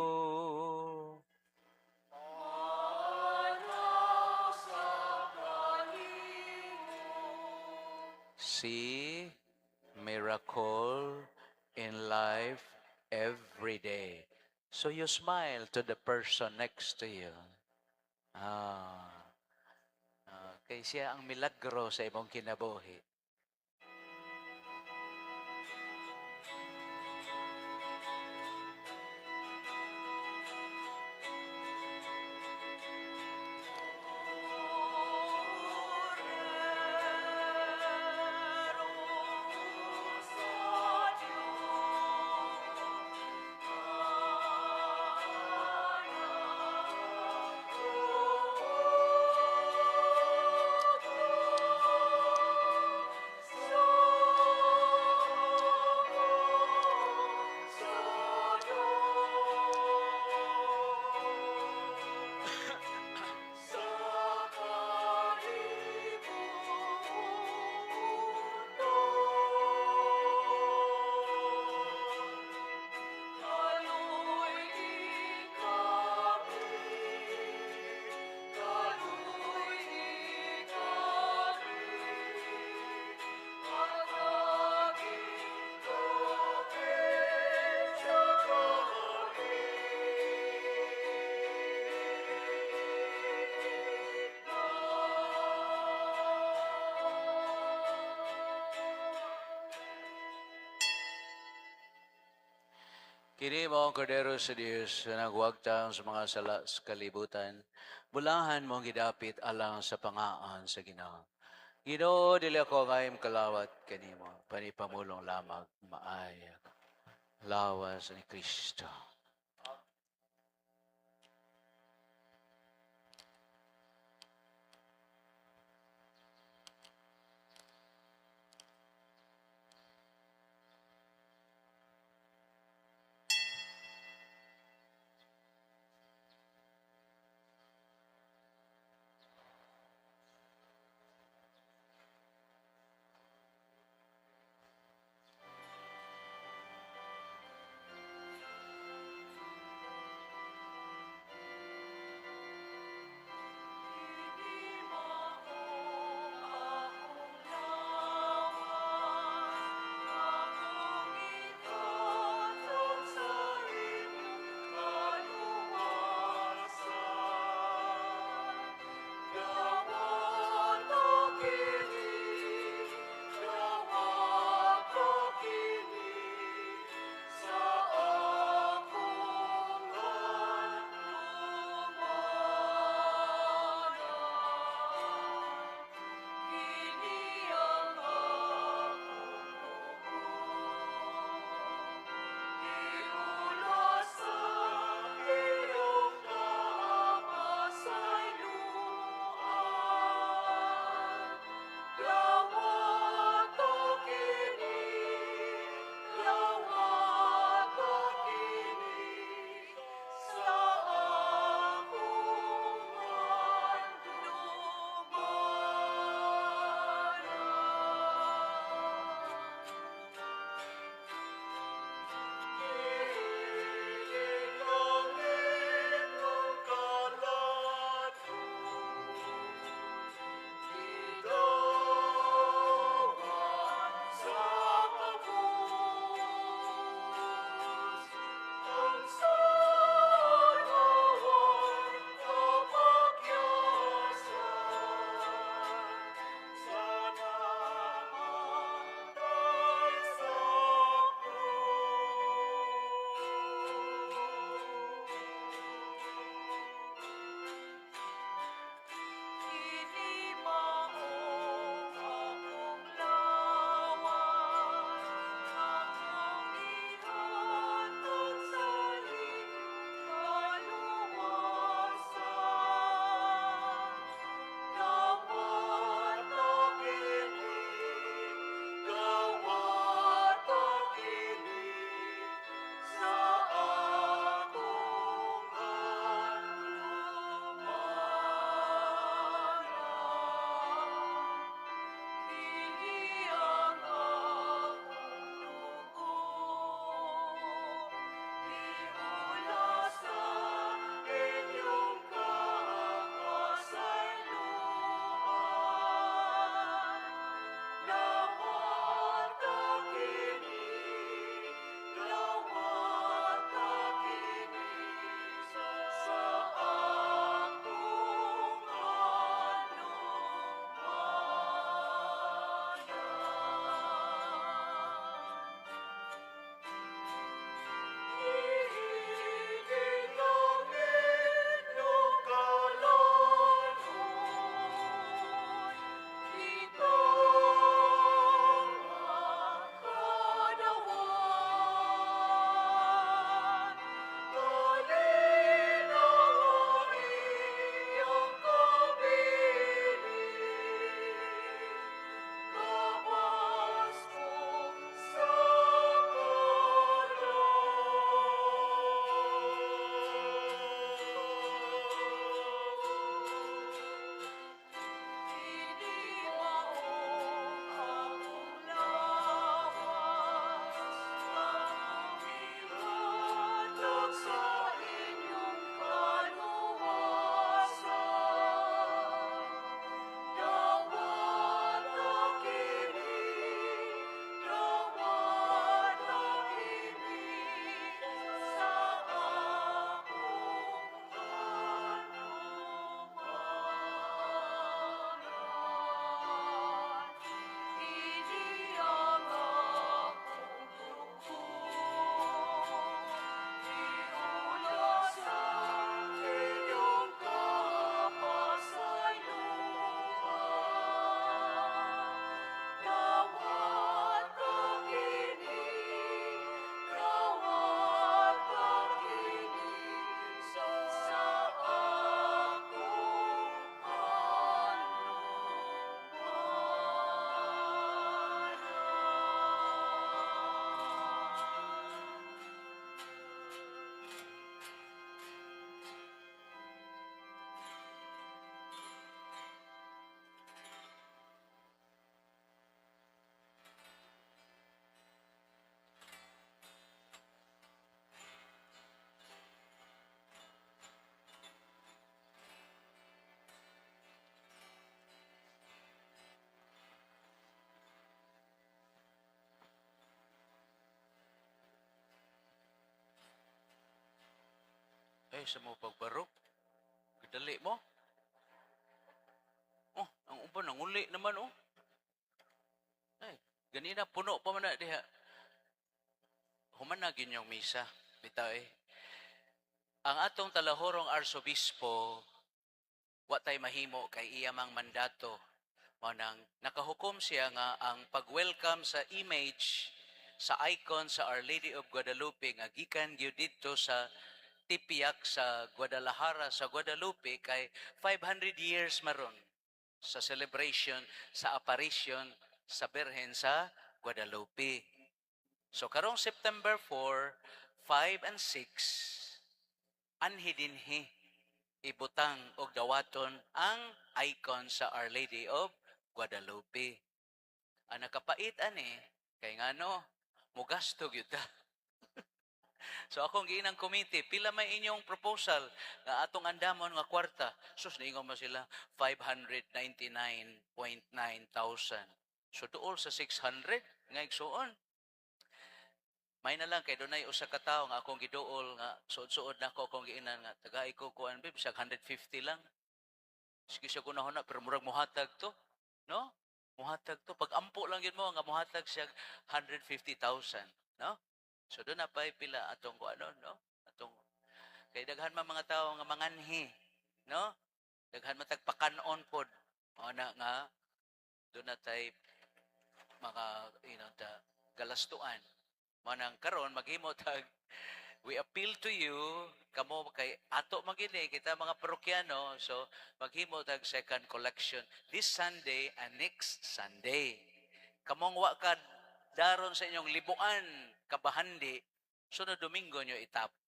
See miracle in life every day. So you smile to the person next to you. Kay siya ang milagro sa imong kinabuhi. Kini mo ang kordero sa Diyos na nagwagtang sa mga sala sa kalibutan. Bulahan mo ang gidapit alang sa pangaan sa Ginoo. Ginoo, dili ako ngayong kalawat kanimo. Panipamulong lamang maaya. Lawas ni Kristo. Ay, sa mo pagbarok. Kadali mo. Oh, ang uban, nanguli naman, oh. Ay, ganina, puno pa man na diha. Humanagin yung misa. Bitaw eh. Ang atong talahorong arsobispo, wa tay mahimo kay iyamang mandato. Manang nakahukom siya nga ang pag-welcome sa image sa icon sa Our Lady of Guadalupe nga gikan gyud dito sa Tipiak sa Guadalajara sa Guadalupe kay 500 years maron sa celebration sa apparition sa Birhen sa Guadalupe. So karong September 4, 5 and 6 anhi dinhi ibutang og dawaton ang icon sa Our Lady of Guadalupe. Ang nakapait ani kay ngano mugasto gyud ta. So akong giinang committee, pila may inyong proposal nga atong andamon nga kwarta. Sus niingon mo sila 599,900. So duol sa 600 nga igsuon. May na lang kay dunay usa ka tawo nga akong giduol nga suod-suod nako akong giinan nga tagay ko kuan bib sa 150 lang. Sige siya kunahon na pero murag mohatag to, no? Mohatag to pag ampo lang yun mo nga mohatag siya 150,000, no? So doon na pa pila atong kuan no? Atong kay daghan man mga tawo nga manganhi, no? Daghan man tagpakanon pod. Mao na nga doon na tay mga galastuan. Manang karon maghimo tag we appeal to you kamo kay ato magini kita mga parokyano so maghimo tag second collection this Sunday and next Sunday. Kamong wa ka daron sa inyong libuan kabahandi sunod Domingo nyo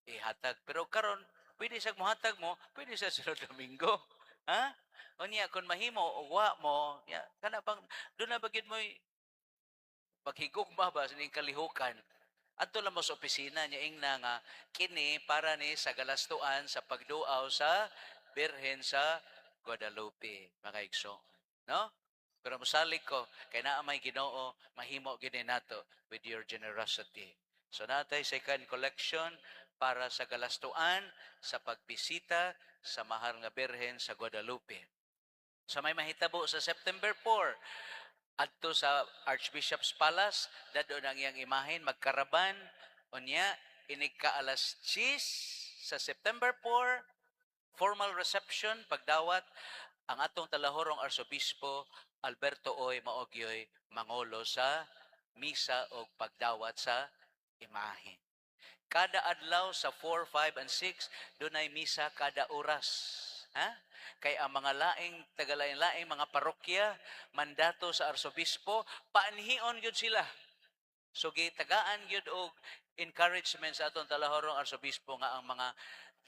ihatag. Pero karon pwede sa mohatag mo, pwede sa sunod Domingo. Ha? Unya kun mahimo o wa mo, ya kana bang do na bagid mo paghigugma ba sa inyong kalihukan. Adto lang mo sa opisina niya ingna nga kini para ni sa galastuan sa pagduaw sa Birhen sa Guadalupe, mga igsoon. No? Pero mosalig ko, kay naa may Ginoo, mahimo gini nato with your generosity. So natay second collection para sa galastuan sa pagbisita sa mahal nga Birhen sa Guadalupe. Sa may mahitabo sa September 4, adto sa Archbishop's Palace, dado nang iyang imahen, magkaraban, unya, inig ka alas 10 sa September 4, formal reception, pagdawat, ang atong talahorong Arsobispo, Alberto Oy Maogyoy, mangolo sa misa o pagdawat sa imahen. Kada adlaw sa 4, 5, and 6, dunay misa kada oras. Ha? Kay ang mga laing tagalain-laing mga parokya, mandato sa arsobispo, paanhion gyud sila. So gitagaan gyud og encouragement sa atong talahorong arsobispo nga ang mga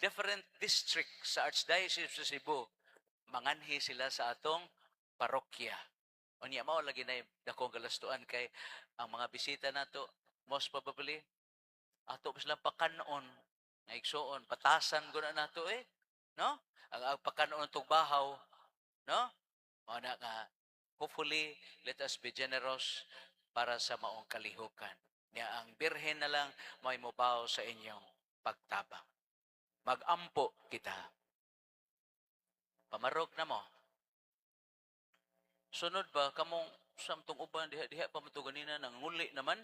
different districts sa Archdiocese sa Cebu manganhi sila sa atong parokya. Unya mao lagi na dakong galastuan kay ang mga bisita nato most probably ato pa silang pakanon nga igsuon patasan guna nato no? Ang pagkanon tog bahaw, no? Mao na nga hopefully let us be generous para sa maong kalihukan. Niya ang Birhen na lang may mobaw sa inyong pagtabang. Magampo kita. Pamarog na mo. Sunod ba kamong samtong uban diha pa mo ganina nang nguli naman?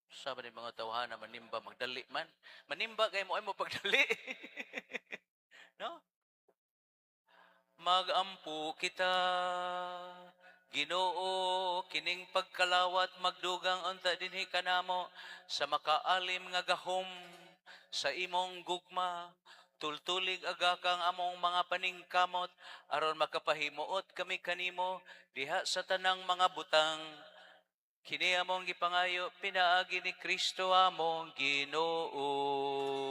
Sa ni mga tawhana manimba magdali man. Manimba kay mo ay mo pagdali. No? Magampo kita, Ginoo, kining pagkalawat magdugang unta dinhi kanamo sa makaalim nga gahom sa imong gugma, tultulig agakang among mga paningkamot aron makapahimuot kami kanimo diha sa tanang mga butang. Kini among gipangayo pinaagi ni Kristo among Ginoo.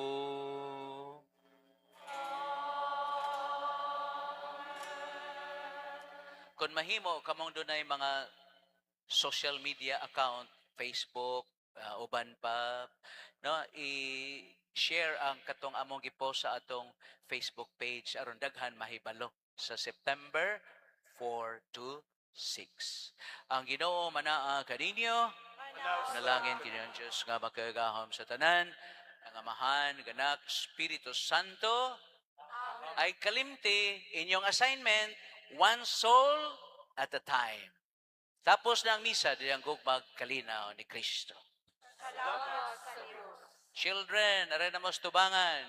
Kung mahimo kamong dunay mga social media account, Facebook, uban pa, no, i-share ang katong among gipost sa atong Facebook page aron daghan mahibalo sa September 4 to 6. Ang Ginoo manaa kaninyo, nalangin kinyo ang Diyos nga makagahom sa tanan, ng Amahan, ng Anak, Espiritu Santo, ay kalimti inyong assignment, one soul at a time. Tapos na ang misa, diyang gugmag kalinaw ni Kristo. Salamat sa Diyos. Children, aray na mas tubangan.